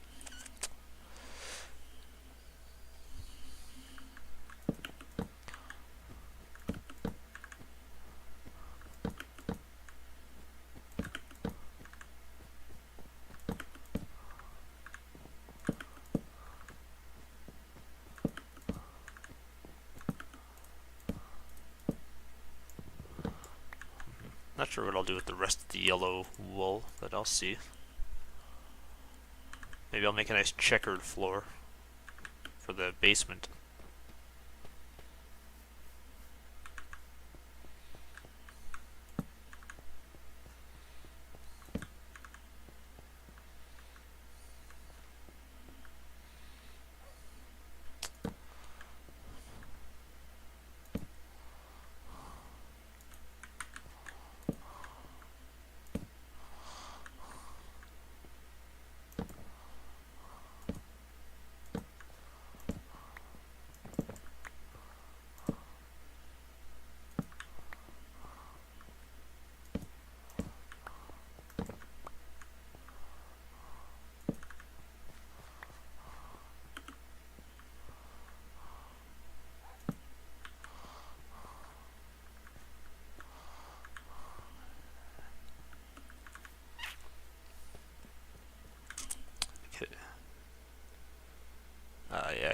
Not sure what I'll do with the rest of the yellow wool, but I'll see. Maybe I'll make a nice checkered floor for the basement.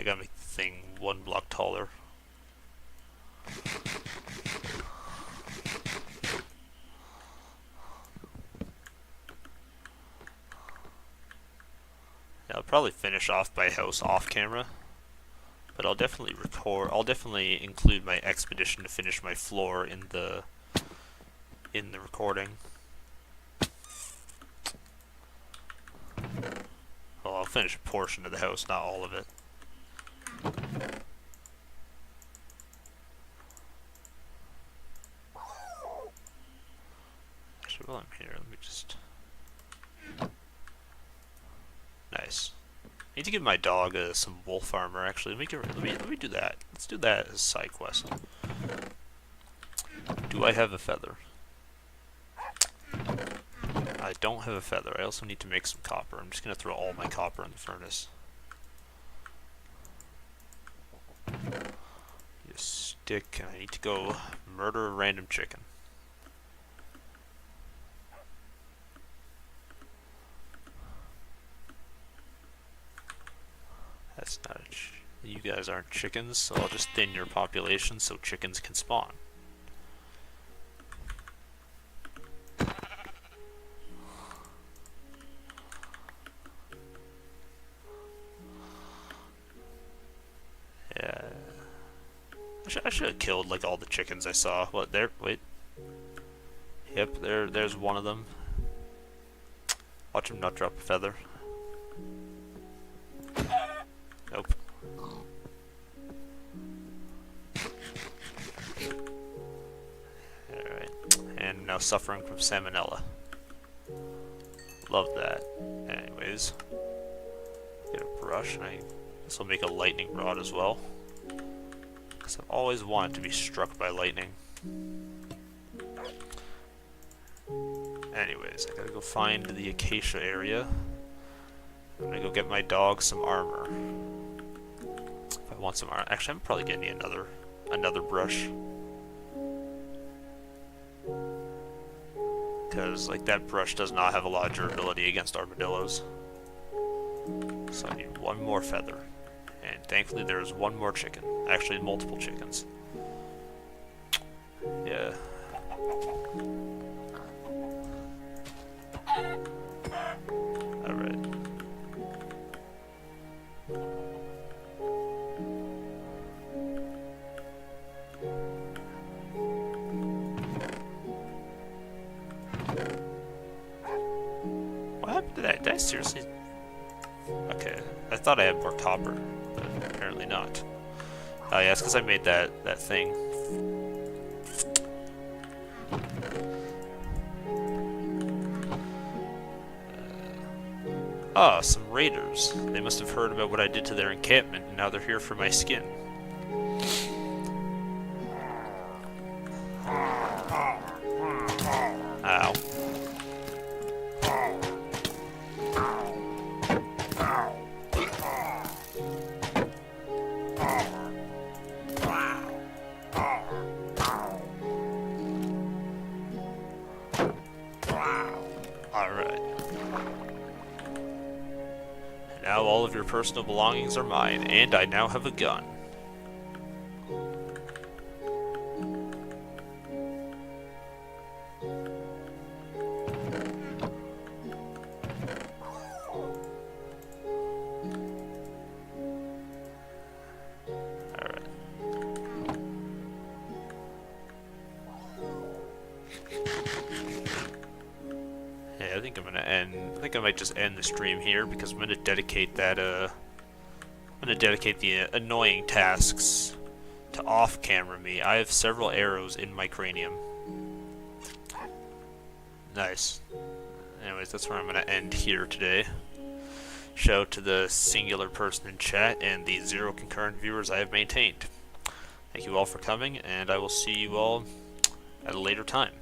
I gotta make the thing 1 block taller. Yeah, I'll probably finish off my house off camera, but I'll definitely include my expedition to finish my floor in the recording. Well, I'll finish a portion of the house, not all of it. Actually, while I'm here, let me just... Nice. I need to give my dog some wolf armor. Actually, let me do that. Let's do that as a side quest. Do I have a feather? I don't have a feather. I also need to make some copper. I'm just gonna throw all my copper in the furnace. Need a stick, and I need to go murder a random chicken. That's not a you guys aren't chickens, so I'll just thin your population so chickens can spawn. Yeah. I should have killed like all the chickens I saw. What, there? Wait. Yep, there's one of them. Watch him not drop a feather. Nope. Alright. And now suffering from salmonella. Love that. Anyways. Get a brush. This will make a lightning rod as well. Because I've always wanted to be struck by lightning. Anyways, I gotta go find the acacia area. I'm gonna go get my dog some armor. If I want some armor. Actually, I'm probably gonna need another brush. Because, like, that brush does not have a lot of durability against armadillos. So I need one more feather. And thankfully there is one more chicken. Actually, multiple chickens. Yeah. Alright. What happened to that? Did I seriously... Okay, I thought I had more copper, but apparently not. Oh yeah, it's because I made that thing. Some raiders. They must have heard about what I did to their encampment, and now they're here for my skin. Ow. Alright. Now all of your personal belongings are mine, and I now have a gun. Alright. Yeah, I think I'm gonna end. I think I might just end the stream here because I'm gonna dedicate that. I'm gonna dedicate the annoying tasks to off-camera me. I have several arrows in my cranium. Nice. Anyways, that's where I'm gonna end here today. Shout out to the singular person in chat and the 0 concurrent viewers I have maintained. Thank you all for coming, and I will see you all at a later time.